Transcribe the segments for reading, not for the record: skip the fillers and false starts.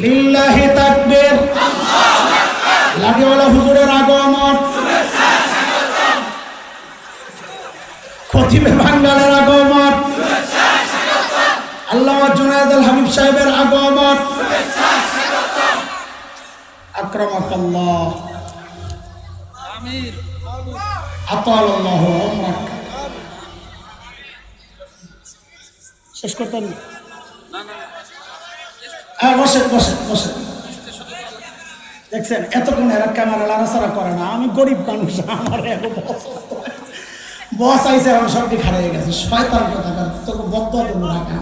লিল্লাহি তাকবীর। লাঠিওয়ালা হুজুরের আগমন, খতিবে বাঙ্গালের আগমন, আল্লামা জুনায়েদ আল হাবিব সাহেবের আগমন। আকরামাকাল্লাহ, আমিন, আতালাল্লাহু উমরাক। শেষ করতেন না? বসেন বসেন বসেন। দেখছেন এতক্ষণ এরা ক্যামেরা লাড়াচাড়া করে না। আমি গরিব মানুষ, আমার বস আইসে এখন সবটি খারাই গেছে। শয়তান কোথাকার, তোকে বক্তব্য দেবো রাখা।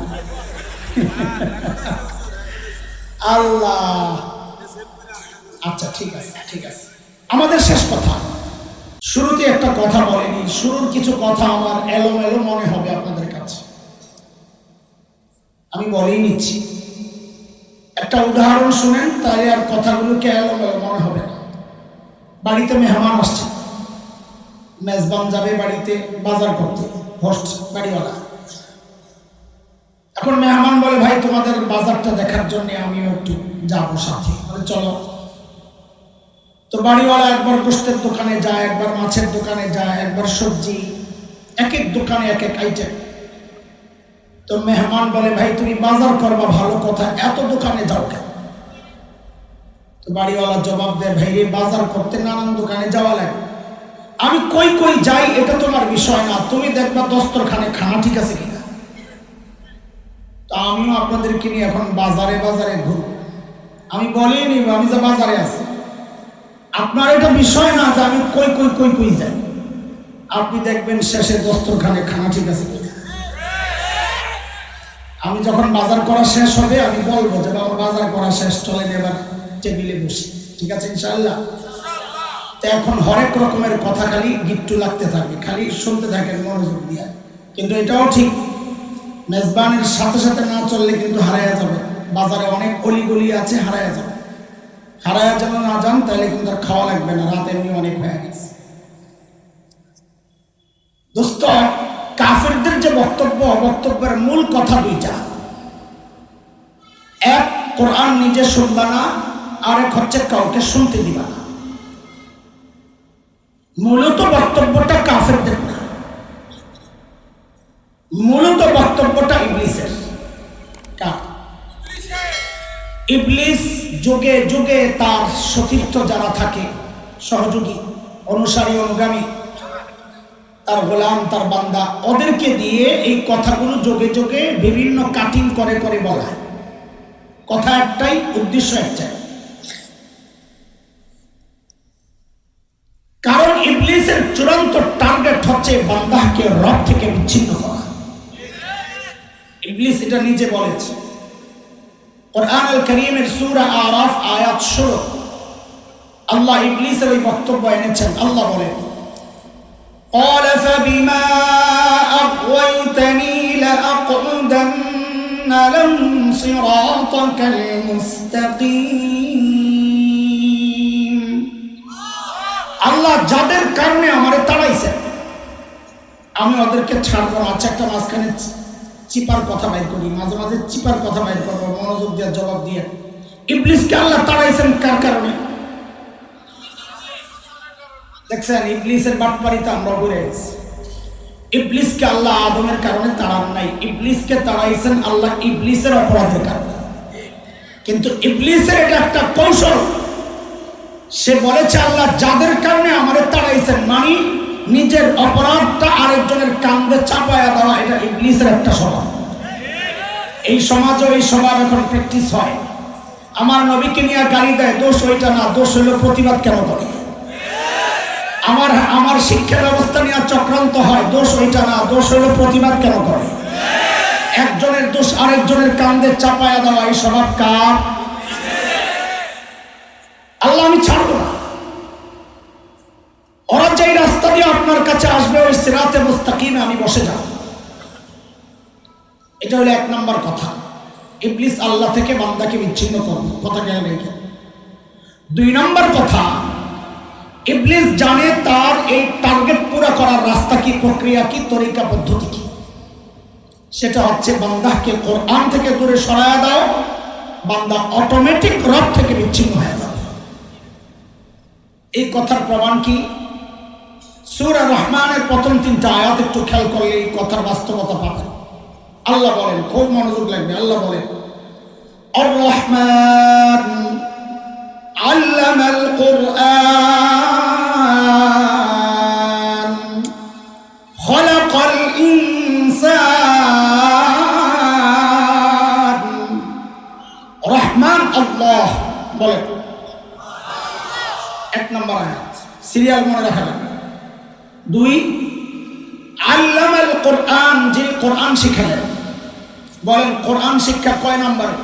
আল্লাহ, আচ্ছা ঠিক আছে ঠিক আছে। আমাদের শেষ কথা, শুরুতে একটা কথা বলেনি। শুরুর কিছু কথা আমার এলোমেলো মনে হবে আপনাদের কাছে, আমি বলেই নিচ্ছি। একটা উদাহরণ শুনেন, তাই আর কথাগুলোকে এলোমেলো মনে হবে না। বাড়িতে মেহমান আসছে, মেজবান যাবে বাড়িতে বাজার করতে, হোস্ট বাড়িওয়ালা। এখন মেহমান বলে, ভাই তোমাদের বাজারটা দেখার জন্য আমিও একটু যাবো সাথে, বলে চলো। তো বাড়িওয়ালা একবার গোশতের দোকানে যায়, একবার মাছের দোকানে যায়, একবার সবজি, এক এক দোকানে এক এক আইটেম। তো মেহমান বলে, ভাই তুমি বাজার করবা ভালো কথা, এত দোকানে যাও কেন? তো বাড়িওয়ালা জবাব দেয়, ভাই রে বাজার করতে নানান দোকানে যাওয়া লাগে, আমি কই কই যাই এটা তোমার বিষয় না, তুমি দেখবা দস্তরখানে খানা ঠিক আছে কিনা। তা আমিও আপনাদেরকে নিয়ে এখন বাজারে বাজারে ঘুরব, আমি বলেই নিব আমি যে বাজারে আছি। আপনার এটা বিষয় না যে আমি কই কই কই কই যাই, আপনি দেখবেন শেষে দস্তরখানে খানা ঠিক আছে কিনা। আমি যখন বাজার করা শেষ হবে আমি বলবো যে বাবা বাজার করা শেষ, চলেন এবার টেবিলে বসি, ঠিক আছে ইনশাআল্লাহ। তো এখন হরেক রকমের কথা খালি গিট্টু লাগতে থাকবে, খালি শুনতে থাকেন মনোযোগ দিয়ে। কিন্তু এটাও ঠিক, মেজবানের সাথে সাথে না চললে কিন্তু হারায়া যাবে। বাজারে অনেক অলিগলি আছে, হারায়া যাবে। হারায়া যেন না যান, তাহলে কিন্তু আর খাওয়া লাগবে না, রাত এমনি অনেক হয়ে গেছে। দোস্ত, কাফেরদের যে বক্তব্যের মূল কথা দুইটা। এক, কোরআন নিজে শুনবা না, আরেক হচ্ছে কাউকে শুনতে দিবা না। মূলত বক্তব্যটা কাফেরদের না, মূলত বক্তব্যটা ইবলিসের। ইবলিস যুগে যুগে তার সতীর্থ যারা থাকে, সহযোগী, অনুসারী, অনুগামী, তার গোলাম, তার বান্দা, ওদেরকে দিয়ে এই কথাগুলো যোগে যোগে বিভিন্ন কাটিং করে করে বলা। কথা একটাই, উদ্দেশ্য একটাই। কারণ ইবলিসের চূড়ান্ত টার্গেট হচ্ছে বান্দাকে রব থেকে বিচ্ছিন্ন করা। ইবলিস এটা নিজে বলেছে। কুরআনুল কারীমের সূরা আরাফ আয়াত 16 আল্লাহ ইবলিসের ওই বক্তব্য এনেছেন। আল্লাহ বলেন, قال فبما أغويتني لأقعدن لهم صراطك المستقيم। আল্লাহ যাদের কারণে আমারে তাড়াইছে আমি ওদেরকে ছাড়বো না। আচ্ছা, একটা মাঝখানে চিপার কথা বাইর করি, মাঝে মাঝে চিপার কথা বাইর করবো, মনোযোগ দিয়ে জবাব দিয়ে। ইবলিসকে আল্লাহ তাড়াইছেন কার কারণে? দেখছেন, ইবলিসের বাটপাড়িতে আমরা ঘুরে গেছি। ইবলিসকে আল্লাহ আদমের কারণে তাড়ান নাই, ইবলিসকে তাড়াইছেন আল্লাহ ইবলিসের অপরাধের কারণে। কিন্তু ইবলিসের এটা একটা কৌশল, সে বলেছে আল্লাহ যাদের কারণে আমাদের তাড়াইছেন, মানে নিজের অপরাধটা আরেকজনের কাঁধে চাপায়া দেওয়া। এটা ইবলিসের একটা স্বভাব। এই সমাজও এই স্বভাব এখন প্র্যাকটিস হয়। আমার নবীকে নিয়ে গালি দেয়, দোষ ওইটা না, দোষ হইল প্রতিবাদ কেন করে। আমার শিক্ষা ব্যবস্থা নিয়ে চক্রান্ত হয়, দোষ ওইটা না, দোষ হইল প্রতিবাদ কেন করে। একজনের দোষ আরেকজনের কাঁধে চাপায়া দেওয়া, এই স্বভাব কার? আল্লাহ আমি ছাড়বো না। ওরা যেই রাস্তা দিয়ে আপনার কাছে আসবে ওই সিরাতে মুস্তাকিমে আমি বসে যাব। এটা হলো এক নম্বর কথা। ইবলিস আল্লাহ থেকে বান্দাকে বিচ্ছিন্ন করবে, কথা গেল নেই। দুই নম্বর কথা, ইবলিস জানে তার এই টার্গেট পুরো করার রাস্তা কি, প্রক্রিয়া কি, তরিকা পদ্ধতি কি। সেটা হচ্ছে বান্দাকে কোরআন থেকে দূরে সরায়া দাও, বান্দা অটোমেটিক রব থেকে বিচ্ছিন্ন হয়ে যাবে। এই কথার প্রমাণ কি? সূরা রহমানের প্রথম 3টা আয়াত একটু খেয়াল করলে এই কথার বাস্তবতা পাবেন। আল্লাহ বলেন, খুব মনোযোগ লাগবে, আল্লাহ বলেন আর রহমান আল্লামাল কুরআন খলাকাল ইনসান। রহমান আল্লাহ বলেন, 1 নম্বর আয়াত, সিরিয়াল মনে রাখবেন। 2, আল্লামাল কোরআন, যে কোরআন শিখালেন। বলেন কোরআন শিক্ষা কয় নম্বরে?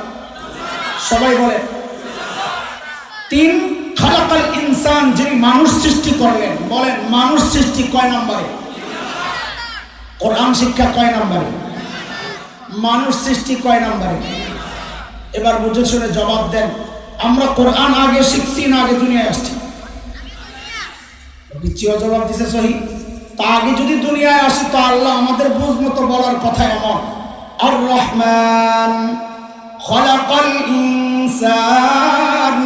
সবাই বলেন 3, খালাকাল ইনসান, যিনি মানুষ সৃষ্টি করলেন। বলেন মানুষ সৃষ্টি কয় নম্বরে? কোরআন শিক্ষা কয় নম্বরে? মানুষ সৃষ্টি কয় নম্বরে? এবার বুঝে শুনে জবাব দেন, আমরা কোরআন আগে শিখছি না আগে দুনিয়ায় আসছি? বিচিও জবাব দিছে সহি। তা আগে যদি দুনিয়ায় আসি তো আল্লাহ আমাদের বুঝ মতো বলার কথা এমন, আর রহমান খলাকাল ইনসান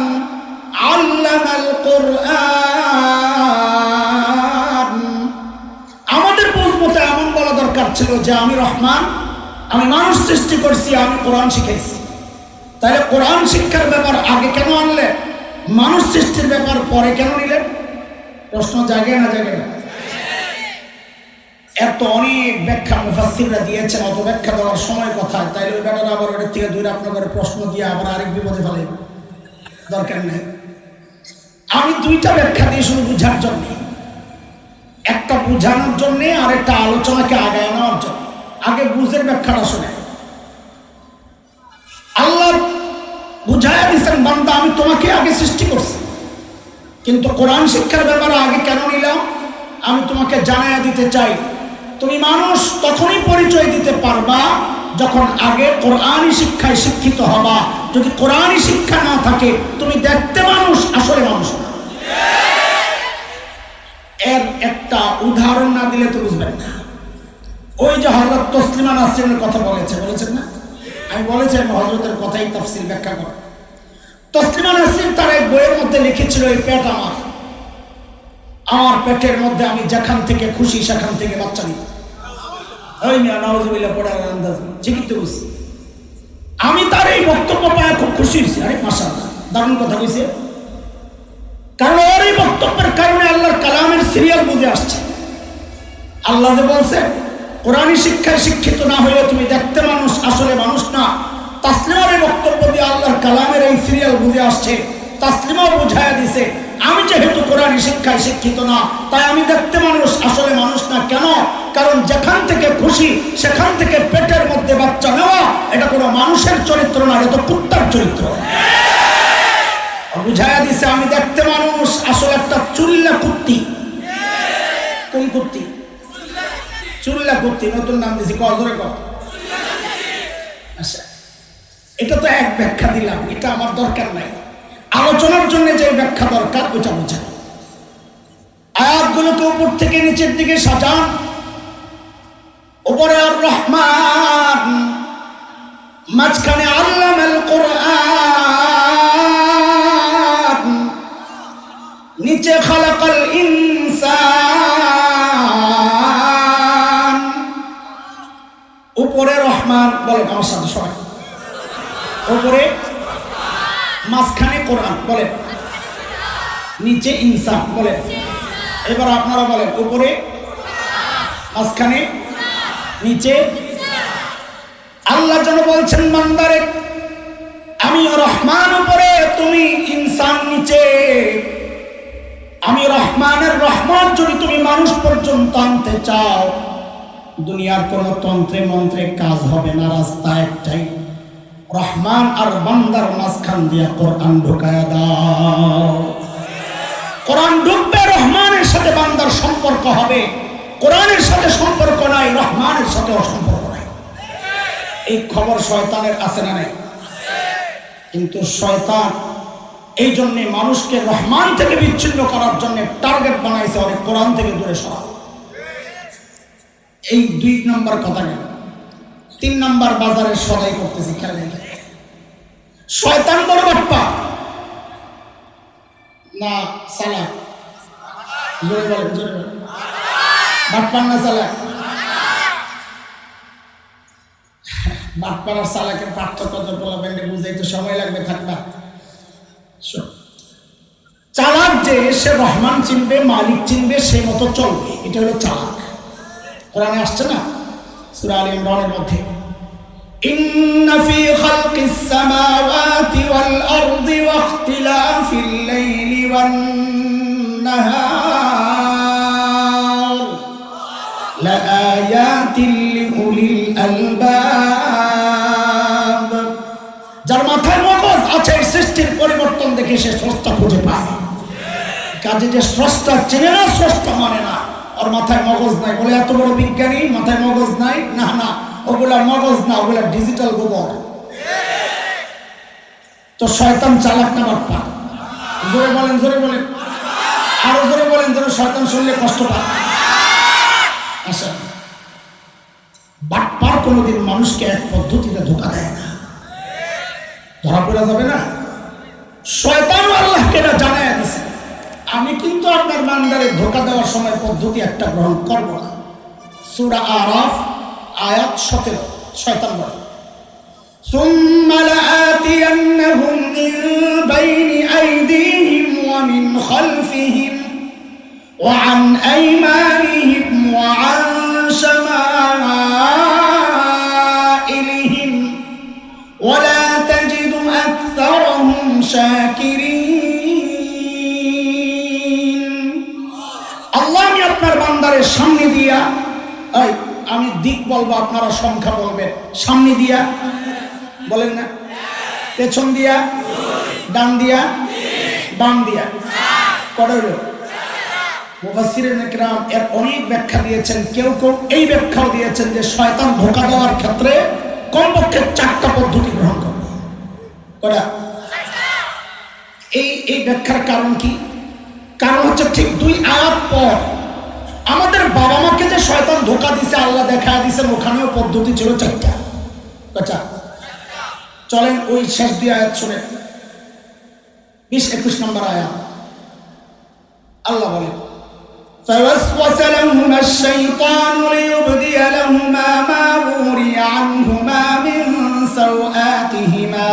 আল্লামাল কুরআন। আমাদের বুঝ মতো এমন বলা দরকার ছিল যে আমি রহমান, আমি মানুষ সৃষ্টি করছি, আমি কোরআন শিখাইছি। তাহলে কোরআন শিক্ষার ব্যাপার আগে কেন আনলে? মানুষ সৃষ্টির ব্যাপার পরে কেন নিলেন? প্রশ্ন জাগে না জাগে না? এত অনেক ব্যাখ্যা মুফাসসিররা দিয়েছেন, অত ব্যাখ্যা দেওয়ার সময় কোথায়? তাইলে ওই ব্যাপারে আবার ওটার থেকে দূরে আপনাদের প্রশ্ন দিয়ে আবার আরেক বিপদে ফেলে দরকার নেই। আমি 2টা ব্যাখ্যা দিয়ে শুধু বুঝার জন্য, একটা বুঝানোর জন্যে আর একটা আলোচনাকে আগায় নেওয়ার জন্য। আগে বুঝের ব্যাখ্যাটা শুনে। আল্লাহ বুঝাইয়া দিচ্ছেন, বান্দা আমি তোমাকে আগে সৃষ্টি করছি, কিন্তু কোরআন শিক্ষার ব্যাপারে আগে কেন নিলাম? আমি তোমাকে জানাইয়া দিতে চাই, তুমি মানুষ তখনই পরিচয় দিতে পারবা যখন আগে কোরআনই শিক্ষায় শিক্ষিত হবা। যদি কোরআনই শিক্ষা না থাকে তুমি দেখতে মানুষ, আসলে মানুষ না। এর একটা উদাহরণ না দিলে তো বুঝবেন না। ওই যে হযরত তসলিমা নাসরিনের কথা বলেছেন না? আমি বলেছি আমি হযরতের কথাই তাফসীর ব্যাখ্যা করব। তসলিমা নাসরিন তার এক বইয়ের মধ্যে লিখেছিল, এই পেট আমার পেটের মধ্যে আমি যেখান থেকে খুশি সেখান থেকে বাচ্চা নিই। ওই মিয়া নাউজুবিল্লাহ পড়ার আন্দাজ ঠিকই তো বুঝছি। আমি তার এই বক্তব্য পায় খুব খুশি হয়েছি। আরে মাশাআল্লাহ, দারুণ কথা কইছে। কারণ ওর এই বক্তব্যের কারণে আল্লাহর কালামের সিরিয়াল বুঝে আসছে। আল্লাহ যে বলছে কোরআনী শিক্ষায় শিক্ষিত না হয়ে তুমি দেখতে মানুষ, আসলে মানুষ না। তাসলিমার এই বক্তব্য দিয়ে আল্লাহর কালামের এই সিরিয়াল বুঝে আসছে। তাসলিমাও বুঝাইয়া দিছে, আমি যেহেতু কোরআনী শিক্ষায় শিক্ষিত না, তাই আমি দেখতে মানুষ, আসলে মানুষ না। কেন? কারণ যেখান থেকে খুশি সেখান থেকে পেটের মধ্যে বাচ্চা নেওয়া, এটা কোনো মানুষের চরিত্র না, এটা তো কুত্তার চরিত্র। বুঝাইয়া দিছে আমি দেখতে মানুষ, আসলে একটা চুল্লা কুত্তি। কোন কুত্তি? চুল্লা কুত্তি, নতুন নাম দিছি, কজরে কর। আচ্ছা, এটা তো এক ব্যাখ্যা দিলাম, এটা আমার দরকার নাই। আলোচনার জন্য যে ব্যাখ্যা দরকার ওইটা বোঝা। আয়াতগুলোকে উপর থেকে নিচের দিকে সাজান। উপরে আর রহমান, মাঝখানে আল্লামাল কুরআন, নিচে খালাকাল ইনসান। উপরে রহমান, বলেন আমার সাথে সবাই, উপরে, মাঝখানে কোরআন, বলেন নিচে ইনসান, বলেন। এবার আপনারা বলেন উপরে, মাঝখানে, নিচে। আল্লাহ যেন বলছেন বান্দারে, আমি রহমান উপরে, তুমি ইনসান নিচে। আমি রহমানের রহমান যদি তুমি মানুষ পর্যন্ত আনতে চাও, দুনিয়ার কোন তন্ত্রে মন্ত্রে কাজ হবে না। রাস্তা একটাই, রহমান আর বান্দার মাঝখান দিয়া কোরআন ঢুকায়া দাও। কোরআন ঢুকবে, রহমানের সাথে বান্দার সম্পর্ক হবে। কোরআনের সাথে সম্পর্ক নাই, রহমানের সাথেও সম্পর্ক নাই। এই খবর শয়তানের আছে না নাই? কিন্তু শয়তান এই জন্যে মানুষকে রহমান থেকে বিচ্ছিন্ন করার জন্য টার্গেট বানাইছে, অনেক কোরআন থেকে দূরে সরা। এই 2 নম্বর কথা গেল। 3 নাম্বার বাজারে সদাই করতেছি, খেয়াল নেই। শয়তান বড় বাটপা না চালাক? জোরে বলেন, জোরে বলেন। বাটপার না চালাক? বাটপার আর চালাকের পার্থক্য তো বলবেন, বুঝাইতে সময় লাগবে, থাকবা। চালাক যে সে রহমান চিনবে, মালিক চিনবে, সে মতো চলবে, এটা হলো চালাক। কোরআনে আসছে না সূরা আলে ইমরানের মধ্যে, ইন্না ফি খালকিস সামাওয়াতি ওয়াল আরদি ওয়া ইখতিলাফিল লাইলি ওয়ান নাহার লাআয়াতিন লিউলিল আলবাব। যার মাথায় মগজ আছে সৃষ্টির পরিবর্তন দেখে সে স্রষ্টা খুঁজে পায়। কাজে যে স্রষ্টা চেনে না, স্রষ্টা মানে না, ওর মাথায় মগজ নাই বলে এত বড় বিজ্ঞানী, মাথায় মগজ নাই, না না, ওগুলা মগজ না, ওগুলা ডিজিটাল গোবর। তো শয়তান চালাক না বাটপা? জোরে বলেন, জোরে বলেন, আরো জোরে বলেন, যেন শয়তান শুনলে কষ্ট পায়। আচ্ছা, বাটপার কোনোদিন মানুষকে এক পদ্ধতিতে ধোঁকা দেয় না, ধরা পড়া যাবে না। শয়তান আল্লাহকে না জানায় দিছে, আমি কিন্তু আপনার বান্দারে ধোঁকা দেওয়ার সময় পদ্ধতি একটা গ্রহণ করব না। সূরা আরাফ আয়াত 17। শয়তান বলে, সুম্মা লাআতিয়ান্নাহুম মিন বাইনি আইদিহিম ওয়া মিন খালফিহিম ওয়া আন আইমানিহিম ওয়া আন শামাইলিহিম ওয়া লা তাজিদু আকসারাহুম শাকিরিন। আল্লাহ আমি আপনার বান্দারের সামনে দিয়া, আমি দিক বলবো, আপনারা সংখ্যা বলবেন, সামনে দিয়া বলেন না, পেছন দিয়া, ডান দিয়া, বাম দিয়া, কটা হলো? মুফাসসিরিন ইকরাম এর অনেক ব্যাখ্যা দিয়েছেন। কেউ কেউ এই ব্যাখ্যাও দিয়েছেন যে শয়তান ধোঁকা দেওয়ার ক্ষেত্রে কমপক্ষে 4টা পদ্ধতি গ্রহণ করবে। কটা? এই ব্যাখ্যার কারণ কি? কারণ হচ্ছে ঠিক 2 আয়াত পর আমাদের বাবা মাকে যে শয়তান ধোঁকা দিছে, আল্লাহ দেখা দিয়েছেন, ওখানেও পদ্ধতি ছিল 4টা। আচ্ছা চলেন ওই শেষ 2 আয়াত শুনে, 20-21 নম্বর আয়াত। আল্লাহ বলেন, فوسوس لهما الشيطان ليبدي لهما ما وري عنهما من سوآتهما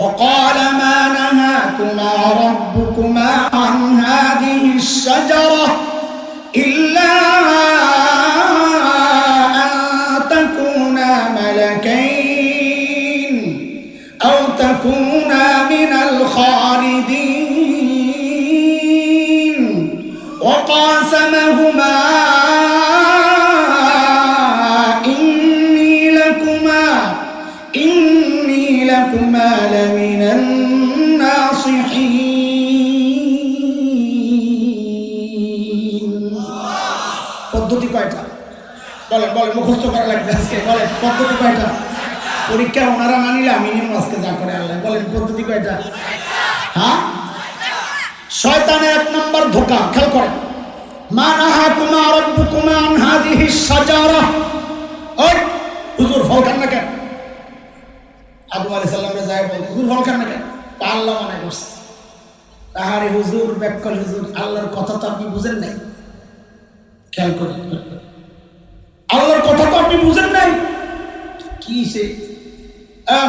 وقال ما نهاكما ربكما عن هذه الشجرة إلا أن تكونا ملكين أو تكونا من الخالدين وقاسمهما إني لكما لمن الناصحين। পদ্ধতি কয়টা বলেন? বলেন, মুখস্থ করা লাগবে আজকে। বলেন পদ্ধতি কয়টা? পরীক্ষা ওনারা না নিলে আমি নিয়ম আজকে যা করে আল্লাহ। বলেন পদ্ধতি কয়টা? হ্যাঁ, শয়তানের 1 নম্বর ধোঁকা, খেয়াল করেন, মা নাহাকুমা রাব্বুকুমা আন হাযিহিস শাজারা। ওই হুজুর ফল খান না কেন? আদম আলাইহিস সালামে যায় বল, হুজুর ফল খান না কেন? আল্লাহ মনে করছে। আহারে হুজুর, ব্যাকল হুজুর, আল্লাহর কথা তো আপনি বুঝেন নাই। খেয়াল করেন, আল্লাহর কথা তো আপনি বুঝেন নাই। কি সে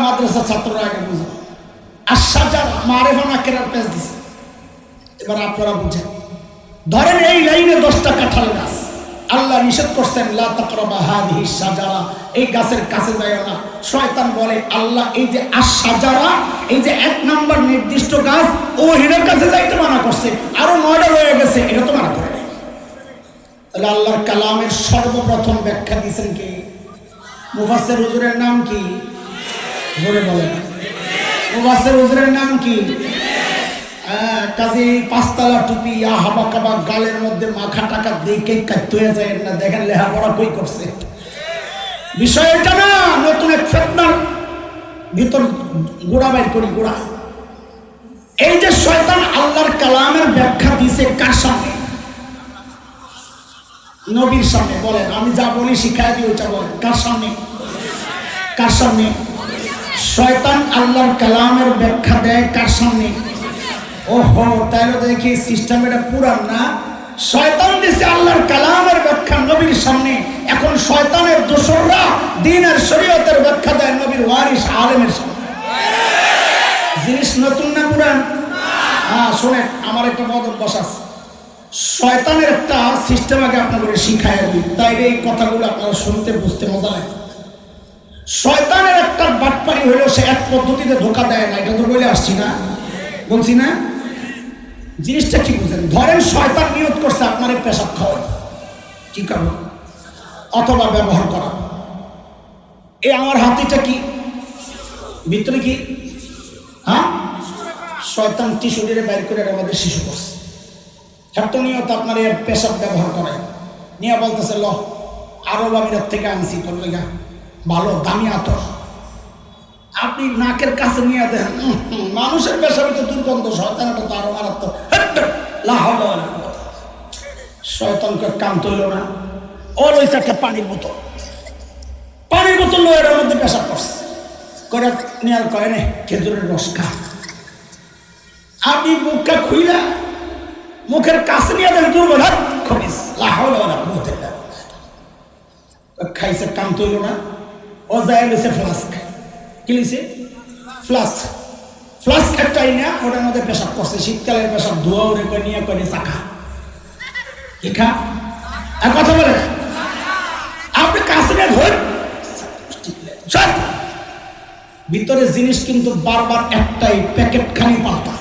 মাদ্রাসা ছাত্ররা আগে বুঝে, আর শাজারা মারিফা নাকিরার পেজ দিছে। এবার আপনারা বুঝেন, ধরেন এই লাইনে 10টা কাঁঠাল গাছ, আল্লাহ নিষেধ করছেন লা তাকরাবা হাযিহিস শাজারা, এই গাছের কাছে যাইও না। শয়তান বলে আল্লাহ এই যে আশ-শাজারা, এই যে 1 নম্বর নির্দিষ্ট গাছ, ও এর কাছে যাইতে মানা করছে, আরো 9টা রয়ে গেছে, এটা তো মানা করে নাই। তাহলে আল্লাহর কালামের সর্বপ্রথম ব্যাখ্যা দিয়েছেন কি? মুফাসসির হুজুরের নাম কি? বলে বলেন, মুফাসসির হুজুরের নাম কি? কাজে 5 তলা টুপি, হাবা কাবা, গালের মধ্যে মাখা টাকা দেখে কাটতে হয়ে যায় না। দেখেন লেখাপড়া কই করছে, বিষয় এটা না। নতুন এক ফিতনার ভিতর গোড়া বাইর করি, গোড়া। এই যে শয়তান আল্লাহর কালামের ব্যাখ্যা দিছে কার সামনে? নবীর সামনে। বলেন, আমি যা বলি শিখাই দিই ওইটা বলেন, কার সামনে? কার সামনে? শয়তান আল্লাহর কালামের ব্যাখ্যা দেয় কার সামনে? ওহো, তাইলে দেখি সিস্টেম এটা পুরান না। শয়তান দিছে আল্লাহর কালামের ব্যাখ্যা নবীর সামনে, এখন শয়তানের দোসররা দ্বীনের শরীয়তের ব্যাখ্যা দেয় নবীর ওয়ারিস আলেমের সামনে। জিনিস নতুন না পুরান? হ্যাঁ, শুনেন, আমার একটা মত বসাস। শয়তানের একটা সিস্টেম আগে আপনাদের শিখায় দিই, তাই এই কথাগুলো আপনারা শুনতে বুঝতে মজা লাগে। শয়তানের একটা বাটপারি হইলো, সে এক পদ্ধতিতে ধোকা দেয় না, এটা তো বলে আসছি না, বলছি না? জিনিসটা কি বুঝেন? ধরেন শয়তান নিয়ত করছে আপনার পেশাব খাওয়াই, কি করবো? অথবা ব্যবহার করা। এই আমার হাতিটা কি ভিতরে কি? হ্যাঁ, শয়তান টিস্যুটিরে বাইর করে আমাদের শিশু করছে। একটা নিয়ত আপনার এর পেশাব ব্যবহার করায় নিয়ে বলতেছে, ল আরব আমিরাত থেকে আনছি তোর লেগা ভালো দামি আতর, আপনি নাকের কাছে নিয়ে দেন। মানুষের পেশাবে তো দুর্গন্ধ, শয়তানটা তো আরো মারাত্মক। শয়তানকে কাম তৈল না, ওর ওই একটা পানির বোতল এর মধ্যে পেশাব করছে, করে নিয়ে কয় নে খেজুরের রস খা। আপনি মুখটা খুইলা মুখের কাছে নিয়ে দেন, দুর্বল খবিস খাইছে, কাম তৈল না। ও যায় লইছে ফ্লাস্ক, কি লইছে? ফ্লাস্ক একটাই না, ওটার মধ্যে পেশাব করছে। শীতকালের পেশাব ধোয়া উড়ে করে নিয়ে করে চাকা কি খা, আর কথা বলে আপনি কাছে নিয়ে ধর। ভিতরে জিনিস কিন্তু বারবার একটাই, প্যাকেট খানি পাল্টা।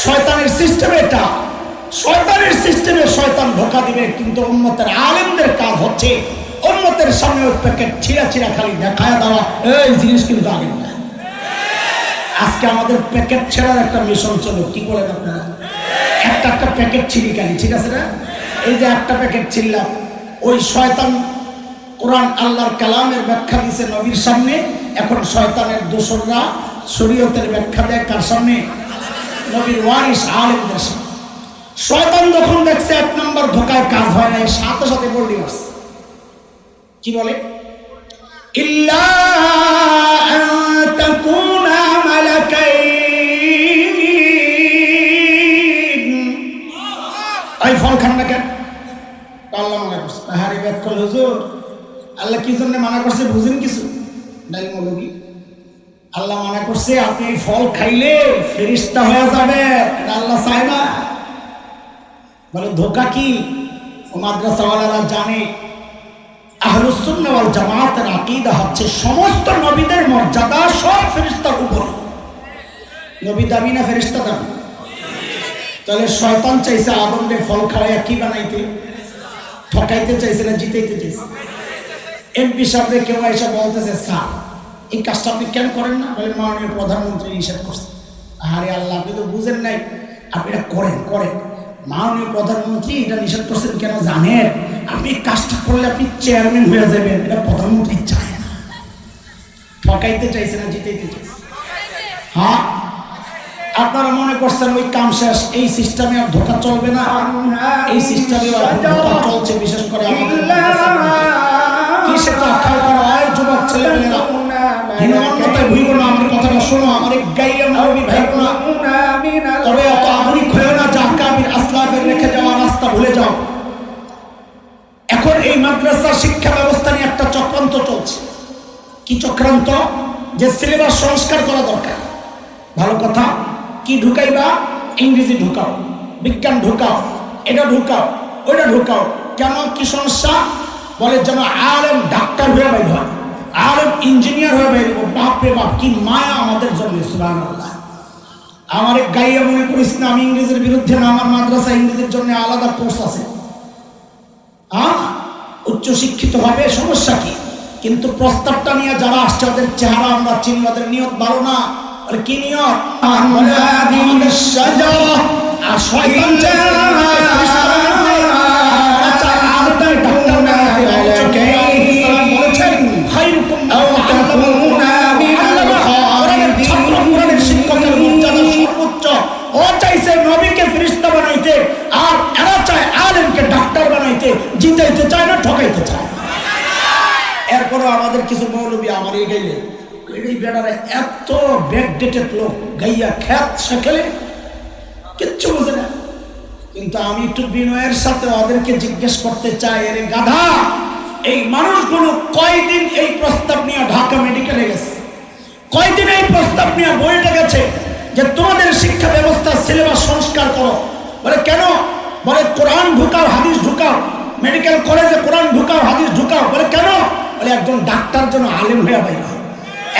শয়তানের সিস্টেম এটা, শয়তানের সিস্টেমে শয়তান ধোকা দিবে, কিন্তু উম্মতের আলেমদের কাজ হচ্ছে উম্মতের সামনে ওই প্যাকেট ছিঁড়া খালি দেখায় দেওয়া। এই জিনিস কিন্তু আগে না। আজকে আমাদের প্যাকেট ছেড়ার একটা মিশন চলো, কি বলেন আপনারা? একটা প্যাকেট ছিঁড়ি খালি, ঠিক আছে না? এই যে একটা প্যাকেট ছিড়লাম, ওই শয়তান কোরআন আল্লাহর কালামের ব্যাখ্যা দিছে নবীর সামনে, এখন শয়তানের দোসররা শরীয়তের ব্যাখ্যা দেয় কার সামনে? নবীর ওয়ারিস আলেমদের সামনে। শয়তান যখন দেখছে এক নম্বর ধোকায় কাজ হয় না, সাথে সাথে বললি আসছে, কি বলে? ইল্লা আন তাকুনা মালাকাইন। এই ফল খান না কেন? আল্লাহ মানা করছে। হারি ব্যাক করল, হুজুর আল্লাহ কি জন্য মানা করছে বুঝেন কিছু? নাই মৌলবী, আল্লাহ মানা করছে আপনি এই ফল খাইলে ফেরেশতা হয়ে যাবে, এটা আল্লাহ চায় না। বলে ধোকা কি? ও মাদ্রাসাওয়ালারা জানে আহলুস সুন্নাহ ওয়াল জামাতের আকীদা হচ্ছে সমস্ত নবীদের মর্যাদা সব ফেরেশতার উপরে। নবী দাবি না ফেরেশতা দাবি? তাহলে শয়তান চাইছে আদমকে ফল খাওয়াইয়া কি বানাইতে? ঠকাইতে চাইছে না জিতাইতে চাইছে? এমপি সাহেবরে কেউ এসে বলতেছে, স্যার এই কাজটা আপনি কেন করেন না? বলে মাননীয় প্রধানমন্ত্রী নিষেধ করছে। আরে আল্লাহ, আপনি তো বুঝেন নাই, আপনি এটা করেন। মাননীয় প্রধানমন্ত্রী এটা নিষেধ করছেন কেন জানেন? আপনি কাজটা করলে আপনি চেয়ারম্যান হয়ে যাবেন, এটা প্রধানমন্ত্রী চায় না। ঠকাইতে চাইছে না জিতাইতে চাইছে? হ্যাঁ, আপনারা মনে করছেন ওই কাম শেষ, এই সিস্টেমে আর ধোকা চলবে না? এই সিস্টেমে ধোকা চলছে, বিশেষ করে আমাদের কি সেটা খেয়াল করা হয় যুবক ছেলেমেয়েরা। হীনমন্যতায় ভুলব না, আমার কথাটা শোনো, আমার এক গাইয়া নবী ভাইব না, তবে অত আধুনিক হয়েও না যা কাবির আসলাফের রেখে যাওয়া রাস্তা ভুলে যাও। এখন এই মাদ্রাসা শিক্ষা ব্যবস্থা নিয়ে একটা চক্রান্ত চলছে। কি চক্রান্ত? যে সিলেবাস সংস্কার করা দরকার। ভালো কথা, কি ঢুকাইবা? ইংরেজি ঢুকাও, বিজ্ঞান ঢুকাও, এটা ঢুকাও, ওইটা ঢুকাও। কেন, কি সমস্যা? বলে যেন আলেম ডাক্তার হয়ে বাইর হয়, আলেম ইঞ্জিনিয়ার হয়ে বাইর। বাপরে বাপ, কি মায়া আমাদের জন্য, সুবহানাল্লাহ। আমার এক গাইয়া মনে করিস না আমি ইংরেজির বিরুদ্ধে না, আমার মাদ্রাসা ইংরেজির জন্য আলাদা কোর্স আছে। হ্যাঁ, উচ্চ শিক্ষিত হবে, সমস্যা কি? কিন্তু প্রস্তাবটা নিয়ে যারা আসছে ওদের চেহারা আমরা চিনি, ওদের নিয়ত ভালো না। কি নিয়ত? আর শয়তান জিতাইতে চায় না, ঠকাইতে চায়। এর এরপরও আমাদের কিছু মৌলবী আমার এই গাইলে এই বেড়ারে এত ব্যাকডেটেড লোক গাইয়া খ্যাত শেখেলে কিচ্ছু বোঝে না। কিন্তু আমি একটু বিনয়ের সাথে ওদেরকে জিজ্ঞেস করতে চাই, এর গাধা, এই মানুষগুলো কয়দিন এই প্রস্তাব নিয়ে ঢাকা মেডিকেলে গেছে, কয়দিন এই প্রস্তাব নিয়ে বইটা গেছে যে তোমাদের শিক্ষা ব্যবস্থা সিলেবাস সংস্কার করো। বলে কেন? বলে কোরআন ঢুকাও হাদিস ঢুকাও, মেডিকেল কলেজে কোরআন ঢুকাও হাদিস ঢুকাও। বলে কেন? বলে একজন ডাক্তার যেন আলেম হয়ে বাইর হয়,